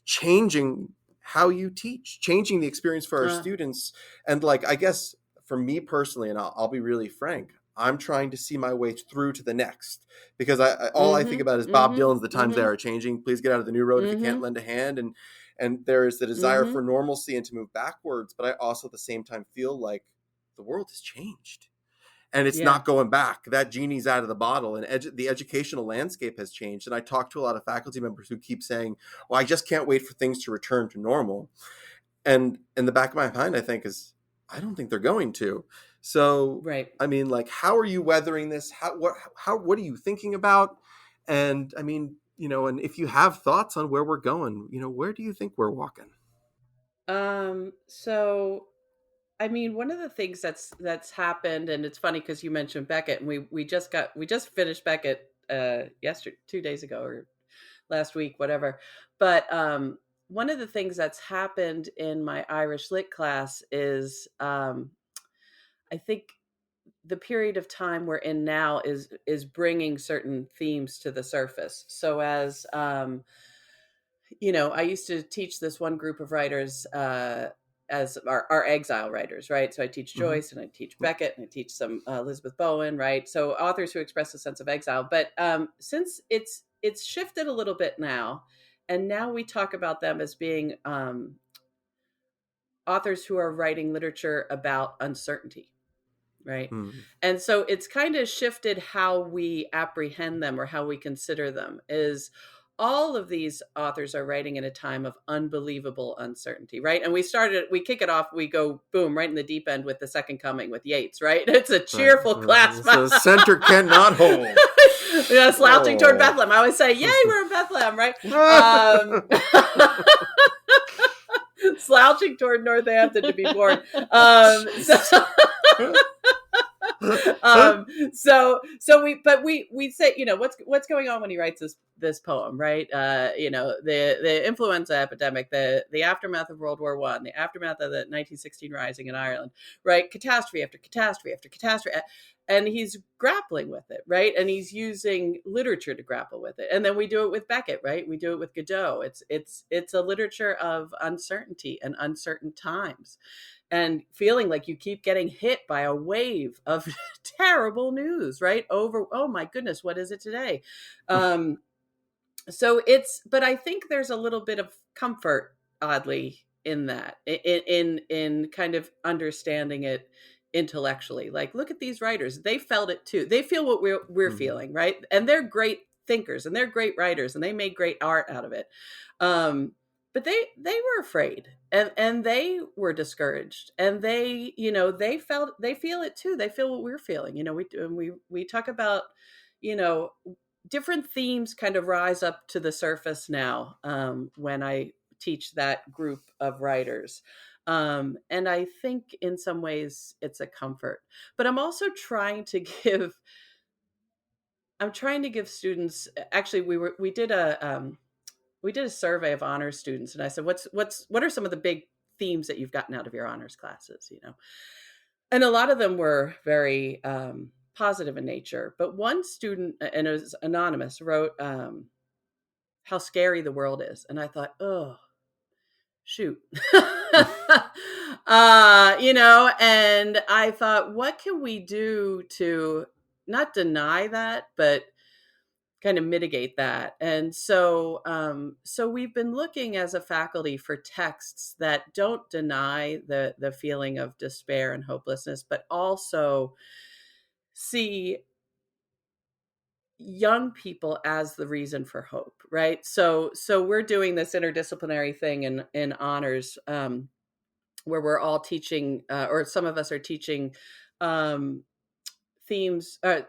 changing how you teach, changing the experience for our students? And like, I guess for me personally, and I'll be really frank, I'm trying to see my way through to the next, because all I think about is Bob Dylan's "The Times They Are Changing. Please get out of the new road if you can't lend a hand." And there is the desire for normalcy and to move backwards. But I also at the same time feel like the world has changed and it's not going back. That genie's out of the bottle, and the educational landscape has changed. And I talk to a lot of faculty members who keep saying, well, I just can't wait for things to return to normal. And in the back of my mind, I think I don't think they're going to. So, I mean, like, how are you weathering this? What are you thinking about? And I mean, and if you have thoughts on where we're going, where do you think we're walking? So, I mean, one of the things that's happened, and it's funny because you mentioned Beckett, and we just finished Beckett yesterday, 2 days ago, or last week, whatever. But one of the things that's happened in my Irish Lit class is, I think the period of time we're in now is bringing certain themes to the surface. So as I used to teach this one group of writers as our exile writers, right? So I teach Joyce, and I teach Beckett, and I teach some Elizabeth Bowen, right? So authors who express a sense of exile. But since it's shifted a little bit now, and now we talk about them as being authors who are writing literature about uncertainty. Right. And so it's kind of shifted how we apprehend them, or how we consider them. Is all of these authors are writing in a time of unbelievable uncertainty, right? And we kick it off, we go boom, right in the deep end with The Second Coming with Yeats, right? It's a cheerful class. So the center cannot hold. Slouching toward Bethlehem. I always say, yay, we're in Bethlehem, right? Slouching toward Northampton to be born. We say, what's going on when he writes this poem, right? The influenza epidemic, the aftermath of World War I, the aftermath of the 1916 Rising in Ireland, right? Catastrophe after catastrophe after catastrophe. And he's grappling with it, right? And he's using literature to grapple with it. And then we do it with Beckett, right? We do it with Godot. It's a literature of uncertainty and uncertain times, and feeling like you keep getting hit by a wave of terrible news, right? Oh my goodness, what is it today? But I think there's a little bit of comfort, oddly, in that, in kind of understanding it intellectually. Like, look at these writers. They felt it too. They feel what we're feeling, right? And they're great thinkers and they're great writers and they made great art out of it. But they were afraid and they were discouraged and they, they feel it too. They feel what we're feeling. We talk about, different themes kind of rise up to the surface now when I teach that group of writers. And I think in some ways it's a comfort, but I'm also trying to give students. Actually, we did a survey of honors students, and I said, what are some of the big themes that you've gotten out of your honors classes? And a lot of them were very positive in nature. But one student, and it was anonymous, wrote how scary the world is, and I thought, oh, shoot. And I thought, what can we do to not deny that, but kind of mitigate that? And so we've been looking as a faculty for texts that don't deny the feeling of despair and hopelessness, but also see young people as the reason for hope, right? So we're doing this interdisciplinary thing in honors, where we're all teaching, or some of us are teaching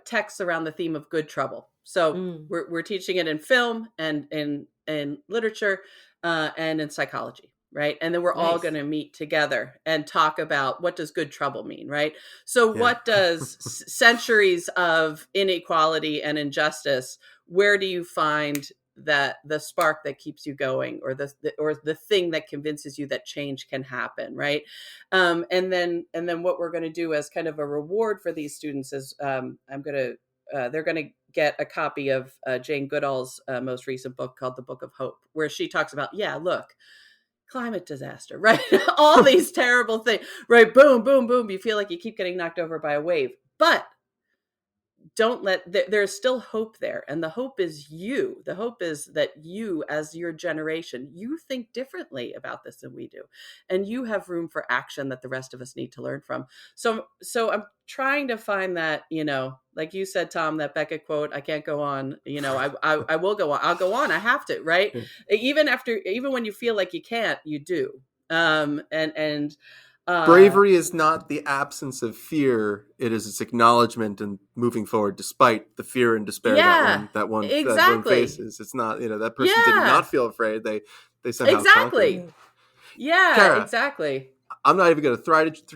texts around the theme of good trouble. So we're teaching it in film and in literature and in psychology, right? And then we're all going to meet together and talk about, what does good trouble mean, right? So what does centuries of inequality and injustice, where do you find that the spark that keeps you going, or the thing that convinces you that change can happen, right? And then what we're going to do as kind of a reward for these students is they're going to get a copy of Jane Goodall's most recent book called The Book of Hope, where she talks about, look, climate disaster, right? All these terrible things, right? Boom, boom, boom. You feel like you keep getting knocked over by a wave, but there's still hope there. And the hope is you. The hope is that you, as your generation, you think differently about this than we do. And you have room for action that the rest of us need to learn from. So I'm trying to find that, like you said, Tom, that Beckett quote, I can't go on, I will go on. I'll go on. I have to, right? Even when you feel like you can't, you do. Bravery is not the absence of fear; it is its acknowledgement and moving forward despite the fear and despair that one faces. It's not, that person did not feel afraid; they somehow conquered. Yeah, Cara, exactly. I'm not even going to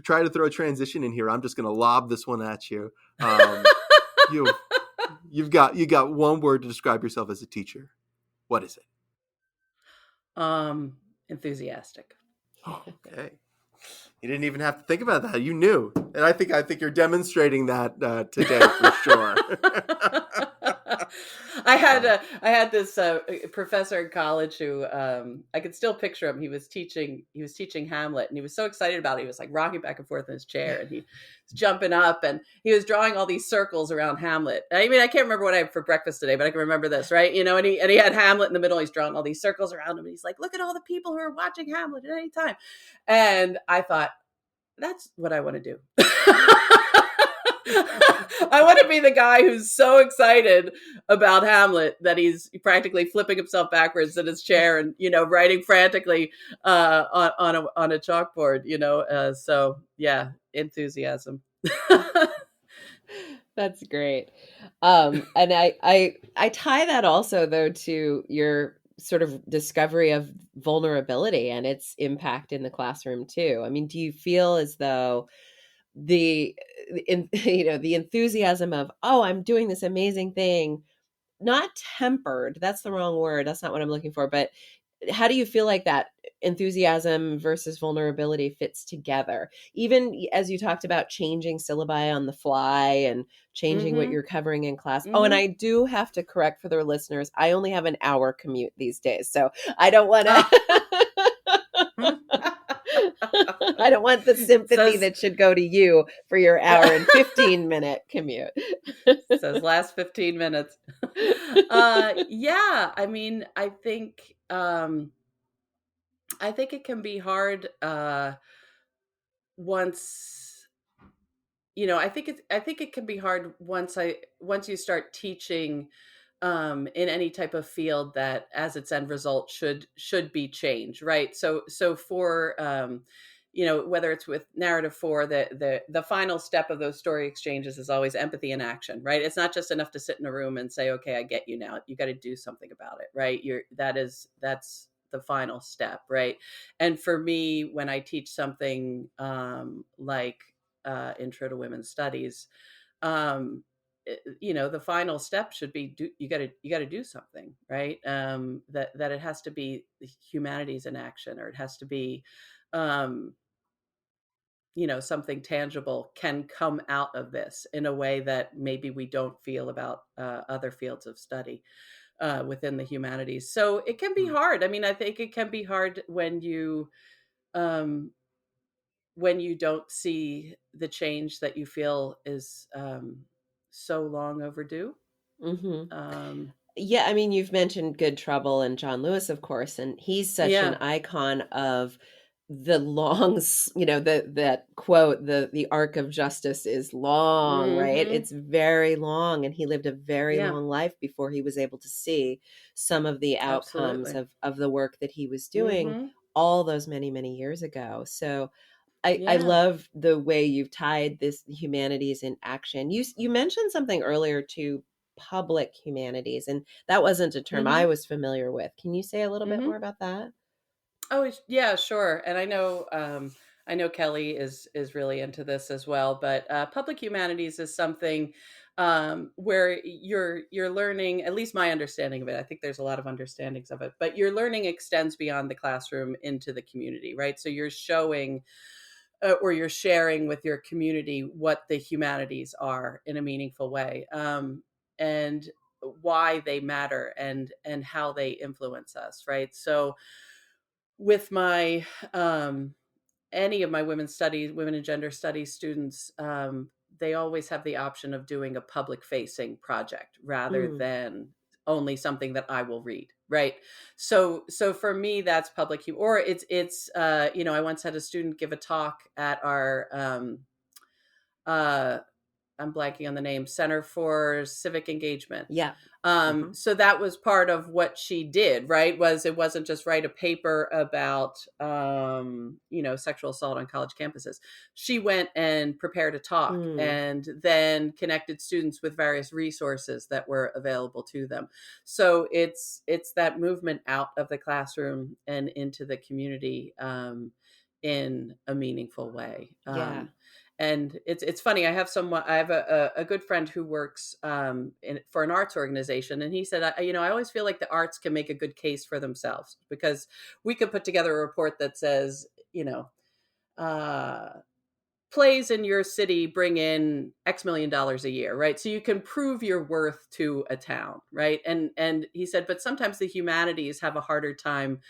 try to throw a transition in here. I'm just going to lob this one at you. You got one word to describe yourself as a teacher. What is it? Enthusiastic. Okay. You didn't even have to think about that. You knew. And I think you're demonstrating that today for sure. I had this professor in college who I could still picture him. He was teaching Hamlet, and he was so excited about it. He was like rocking back and forth in his chair, and he was jumping up, and he was drawing all these circles around Hamlet. I mean, I can't remember what I had for breakfast today, but I can remember this, right? And he had Hamlet in the middle. He's drawing all these circles around him, and he's like, "Look at all the people who are watching Hamlet at any time." And I thought, that's what I want to do. I want to be the guy who's so excited about Hamlet that he's practically flipping himself backwards in his chair and, writing frantically on a chalkboard, so yeah, enthusiasm. That's great. And I tie that also though to your sort of discovery of vulnerability and its impact in the classroom too. I mean, do you feel as though the enthusiasm of, oh, I'm doing this amazing thing, not tempered, that's the wrong word, that's not what I'm looking for, but how do you feel like that enthusiasm versus vulnerability fits together? Even as you talked about changing syllabi on the fly and changing what you're covering in class. Oh, and I do have to correct for the listeners, I only have an hour commute these days, so I don't want to I don't want the sympathy that should go to you for your hour and 15-minute commute. Says last 15 minutes. Yeah, I mean, I think it can be hard once I think it can be hard once you start teaching in any type of field that as its end result should be change, right? So for whether it's with narrative 4, the final step of those story exchanges is always empathy in action, right? It's not just enough to sit in a room and say, okay, I get you now. You got to do something about it, right? That's the final step, right? And for me, when I teach something like Intro to Women's Studies, um, the final step should be you got to do something, right? That it has to be the humanities in action, or it has to be, um, something tangible can come out of this in a way that maybe we don't feel about other fields of study within the humanities. So it can be Mm. hard. I mean, I think it can be hard um, when you don't see the change that you feel is so long overdue. Mm-hmm. Um, Yeah, I mean, you've mentioned Good Trouble and John Lewis, of course, and he's such an yeah. icon of the long, that quote, the arc of justice is long, right? Hmm. It's very long, and he lived a very Yeah. long life before he was able to see some of the outcomes Absolutely. of the work that he was doing Hmm. all those many, many years ago. So I Yeah. love the way you've tied this humanities in action. You mentioned something earlier to public humanities, and that wasn't a term I Hmm. was familiar with. Can you say a little bit more Hmm. about that? Oh, yeah, sure. And I know Kelly is really into this as well. But public humanities is something where you're learning. At least my understanding of it. I think there's a lot of understandings of it, but your learning extends beyond the classroom into the community, right? So you're showing or you're sharing with your community what the humanities are in a meaningful way, and why they matter, and how they influence us, right? So with my any of my women and gender studies students, they always have the option of doing a public facing project rather Mm, than only something that I will read, right? So for me, that's or I once had a student give a talk at our uh I'm blanking on the name, Center for Civic Engagement. yeah. Hmm. So that was part of what she did, right? It wasn't just write a paper about, sexual assault on college campuses. She went and prepared a talk Mm, and then connected students with various resources that were available to them. So it's that movement out of the classroom and into the community in a meaningful way. yeah. And it's funny. I have a good friend who works for an arts organization, and he said, I always feel like the arts can make a good case for themselves, because we could put together a report that says, uh, plays in your city bring in X million dollars a year, right? So you can prove your worth to a town, right? And he said, but sometimes the humanities have a harder time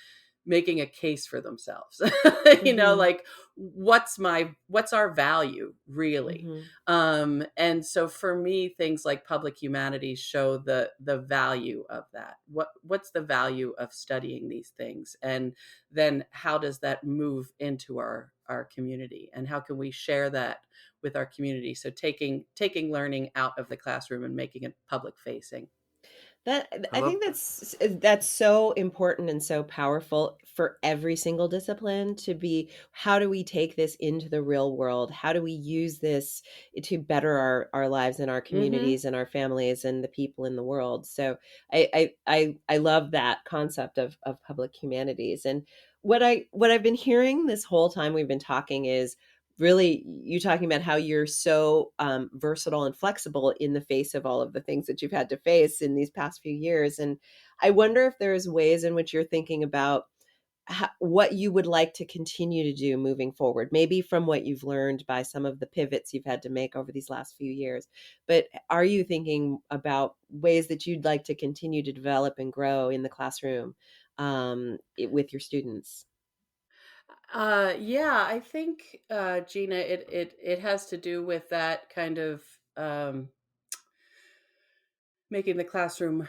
making a case for themselves. Hmm. Like, what's our value really? Hmm. And so for me, things like public humanities show the value of that. What's the value of studying these things, and then how does that move into our community, and how can we share that with our community? So taking learning out of the classroom and making it public facing. That I I love think that. that's so important and so powerful for every single discipline to be, how do we take this into the real world? How do we use this to better our lives and our Hmm. communities and our families and the people in the world? So I love that concept of public humanities. And what I've been hearing this whole time we've been talking is really you talking about how you're so versatile and flexible in the face of all of the things that you've had to face in these past few years. And I wonder if there's ways in which you're thinking about what you would like to continue to do moving forward, maybe from what you've learned by some of the pivots you've had to make over these last few years. But are you thinking about ways that you'd like to continue to develop and grow in the classroom with your students? Yeah, I think, Gina, it has to do with that kind of um, making the classroom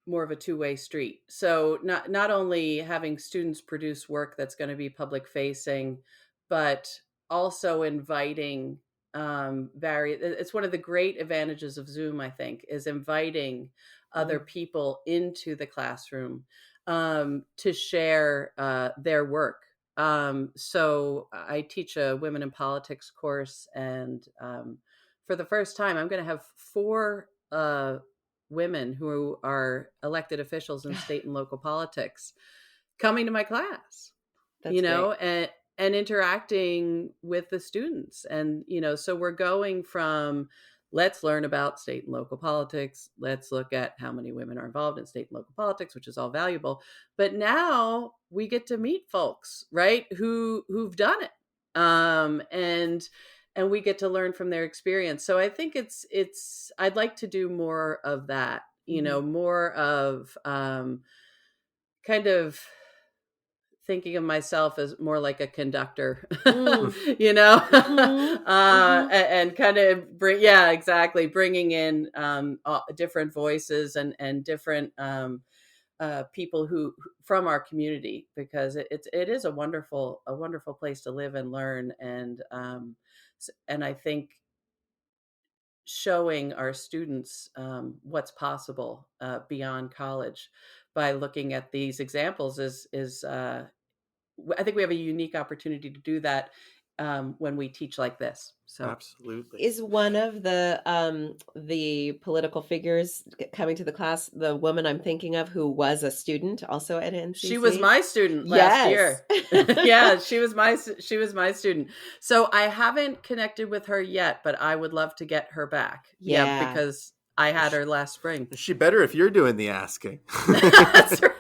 more of a two-way street. So not only having students produce work that's going to be public facing, but also inviting. vary. It's one of the great advantages of Zoom, I think, is inviting other people into the classroom to share their work. So I teach a women in politics course, and for the first time, I'm going to have 4 women who are elected officials in state and local politics coming to my class. That's great. And interacting with the students. And, so we're going from, let's learn about state and local politics. Let's look at how many women are involved in state and local politics, which is all valuable. But now we get to meet folks, right, who've done it. And we get to learn from their experience. So I think I'd like to do more of that, more of kind of thinking of myself as more like a conductor, and kind of bringing in different voices and different people who from our community, because it is a wonderful place to live and learn, and I think showing our students what's possible beyond college by looking at these examples is I think we have a unique opportunity to do that when we teach like this. So absolutely. Is one of the political figures coming to the class the woman I'm thinking of who was a student also at NCC? She was my student last year. Yeah, she was my student. So I haven't connected with her yet, but I would love to get her back. Yeah, because I had her last spring. She better if you're doing the asking. That's right.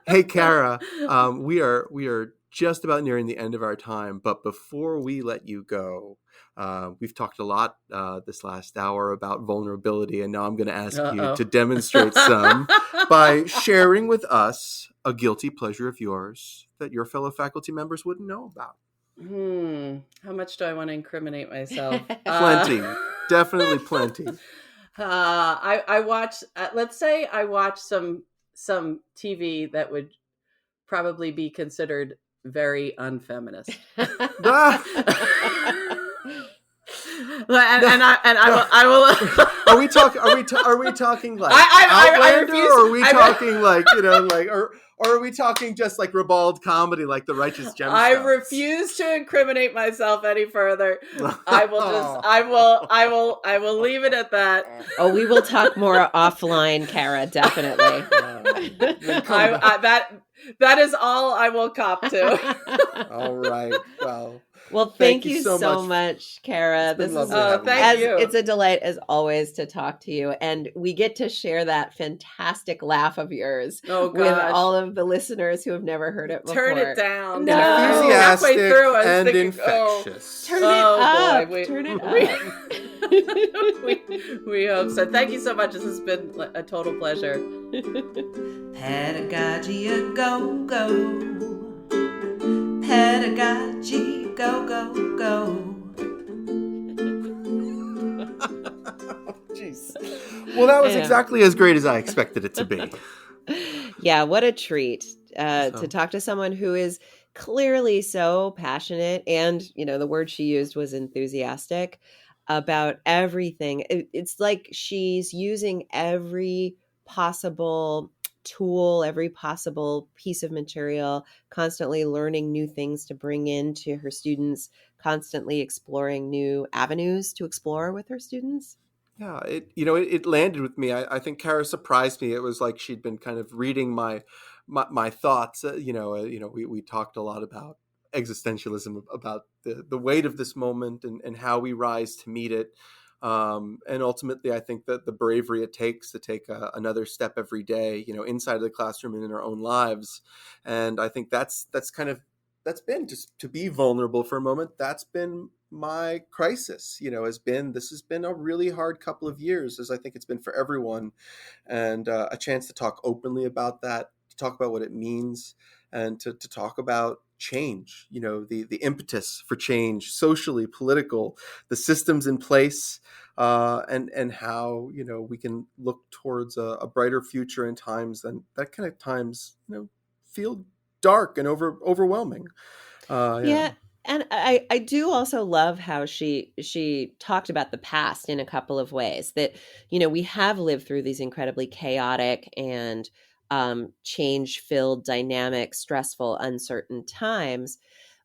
Hey, Cara, we are just about nearing the end of our time, but before we let you go, we've talked a lot this last hour about vulnerability, and now I'm going to ask you to demonstrate some by sharing with us a guilty pleasure of yours that your fellow faculty members wouldn't know about. How much do I want to incriminate myself? Plenty. Definitely plenty. I watch, let's say I watch some TV that would probably be considered very unfeminist. And I will. Are we talking like Outlander, or are we talking like or are we talking just like ribald comedy like The Righteous Gemstones? I refuse to incriminate myself any further. I will leave it at that. Oh, we will talk more offline, Cara, definitely. That is all I will cop to. All right. Well, thank you so much, Cara. This is thank you. It's a delight as always to talk to you, and we get to share that fantastic laugh of yours with all of the listeners who have never heard it before. Turn it down. No. Enthusiastic and infectious. Turn it up. Turn it up. We hope so. Thank you so much. This has been a total pleasure. Pedagogy a go-go. Pedagogy, go, go, go. Jeez. Well, that was exactly as great as I expected it to be. Yeah, what a treat to talk to someone who is clearly so passionate, and, the word she used was enthusiastic about everything. It's like she's using every possible tool, every possible piece of material, constantly learning new things to bring into her students, constantly exploring new avenues to explore with her students. Yeah, it landed with me. I think Cara surprised me. It was like she'd been kind of reading my thoughts. We talked a lot about existentialism, about the weight of this moment and how we rise to meet it. And ultimately, I think that the bravery it takes to take another step every day, inside of the classroom and in our own lives. And I think that's been just to be vulnerable for a moment. That's been my crisis, this has been a really hard couple of years, as I think it's been for everyone. And a chance to talk openly about that, to talk about what it means, and to talk about change, the impetus for change, socially, political, the systems in place, and how, we can look towards a brighter future in times that kind of times, feel dark and overwhelming. Yeah. And I do also love how she talked about the past in a couple of ways that, we have lived through these incredibly chaotic and change-filled, dynamic, stressful, uncertain times,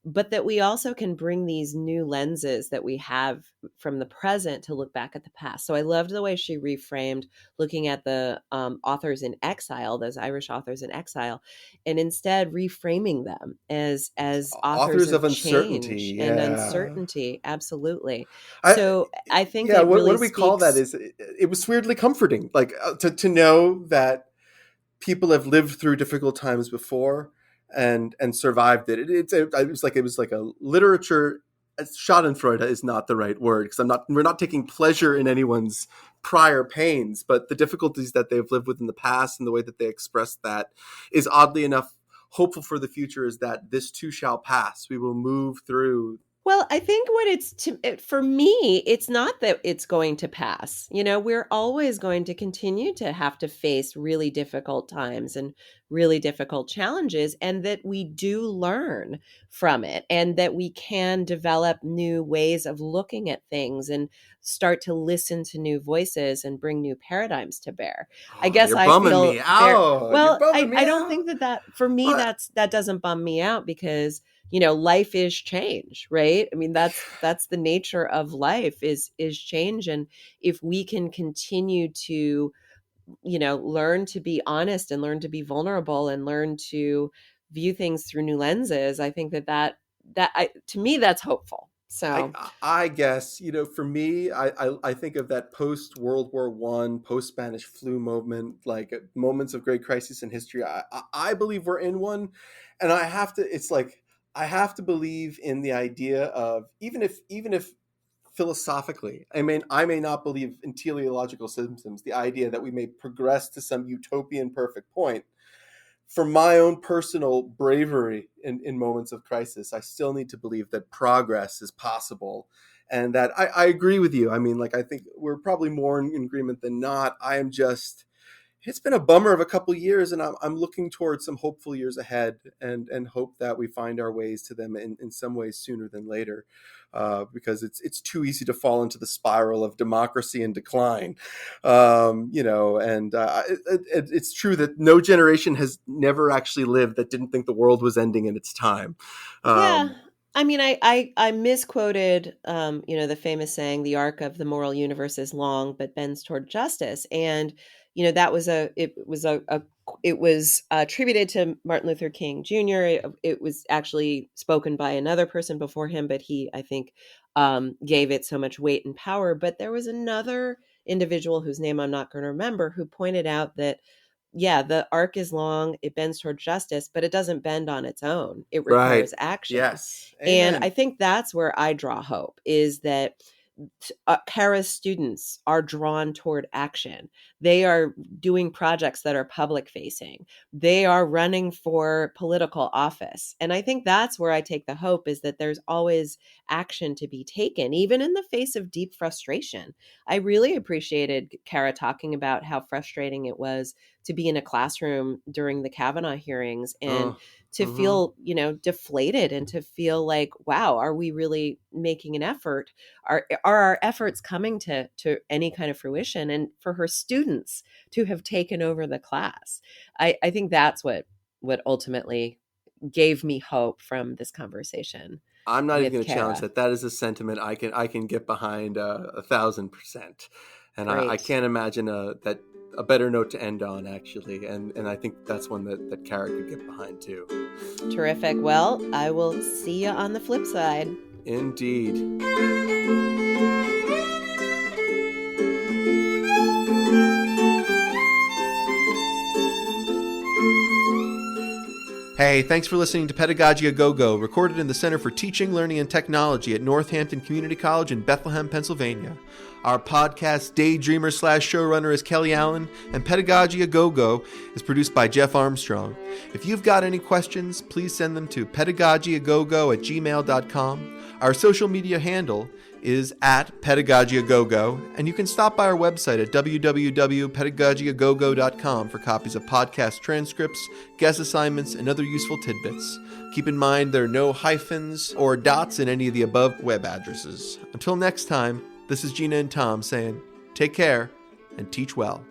but that we also can bring these new lenses that we have from the present to look back at the past. So I loved the way she reframed looking at the authors in exile, those Irish authors in exile, and instead reframing them as authors Authors of of uncertainty. change and Yeah. uncertainty. Absolutely. I, So I think yeah. it What really do we call that? speaks. It was weirdly comforting, like to know that people have lived through difficult times before and survived it. It was like a literature. Schadenfreude is not the right word, because we're not taking pleasure in anyone's prior pains, but the difficulties that they've lived with in the past and the way that they express that is oddly enough hopeful for the future, is that this too shall pass. We will move through. Well, I think for me, it's not that it's going to pass. We're always going to continue to have to face really difficult times and really difficult challenges, and that we do learn from it, and that we can develop new ways of looking at things and start to listen to new voices and bring new paradigms to bear. I Oh, guess you're I bumming feel me very out. You're well. bumming I me don't out. think that for me, What? that doesn't bum me out, because life is change, right? I mean, that's the nature of life is change. And if we can continue to, learn to be honest and learn to be vulnerable and learn to view things through new lenses, I think to me, that's hopeful. I So I guess, for me, I think of that post World War One, post Spanish flu moment, like moments of great crisis in history. I believe we're in one, and I have to. It's like I have to believe in the idea of, even if philosophically, I may not believe in teleological systems, the idea that we may progress to some utopian perfect point. For my own personal bravery in moments of crisis, I still need to believe that progress is possible. And that I agree with you. I think we're probably more in agreement than not. It's been a bummer of a couple of years, and I'm looking towards some hopeful years ahead, and hope that we find our ways to them in some ways sooner than later, because it's too easy to fall into the spiral of democracy and decline. It's true that no generation has never actually lived that didn't think the world was ending in its time. yeah. Um, I mean, I misquoted, the famous saying, "The arc of the moral universe is long, but bends toward justice." And that was it was attributed to Martin Luther King Jr. It was actually spoken by another person before him, but he, I think, gave it so much weight and power. But there was another individual whose name I'm not going to remember, who pointed out that, yeah, the arc is long, it bends toward justice, but it doesn't bend on its own. It right. requires action. Yes. And I Amen. think that's where I draw hope, is that Cara's students are drawn toward action. They are doing projects that are public facing. They are running for political office. And I think that's where I take the hope, is that there's always action to be taken, even in the face of deep frustration. I really appreciated Cara talking about how frustrating it was to be in a classroom during the Kavanaugh hearings and Oh, to mhm. feel, deflated, and to feel like, wow, are we really making an effort? Are our efforts coming to any kind of fruition? And for her students to have taken over the class, I think that's what ultimately gave me hope from this conversation I'm not even with going to challenge Cara. that. That is a sentiment I can get behind 1,000%, and I Great. can't imagine that a better note to end on, actually. And I think that's one that Cara could get behind too. Terrific. Well, I will see you on the flip side. Indeed. Hey, thanks for listening to Pedagogy A Go-Go, recorded in the Center for Teaching, Learning, and Technology at Northampton Community College in Bethlehem, Pennsylvania. Our podcast daydreamer/showrunner is Kelly Allen, and Pedagogy A Go-Go is produced by Jeff Armstrong. If you've got any questions, please send them to pedagogyagogo@gmail.com. Our social media handle is at PedagogyAGoGo, and you can stop by our website at www.pedagogyagogo.com for copies of podcast transcripts, guest assignments, and other useful tidbits. Keep in mind there are no hyphens or dots in any of the above web addresses. Until next time, this is Gina and Tom saying, take care and teach well.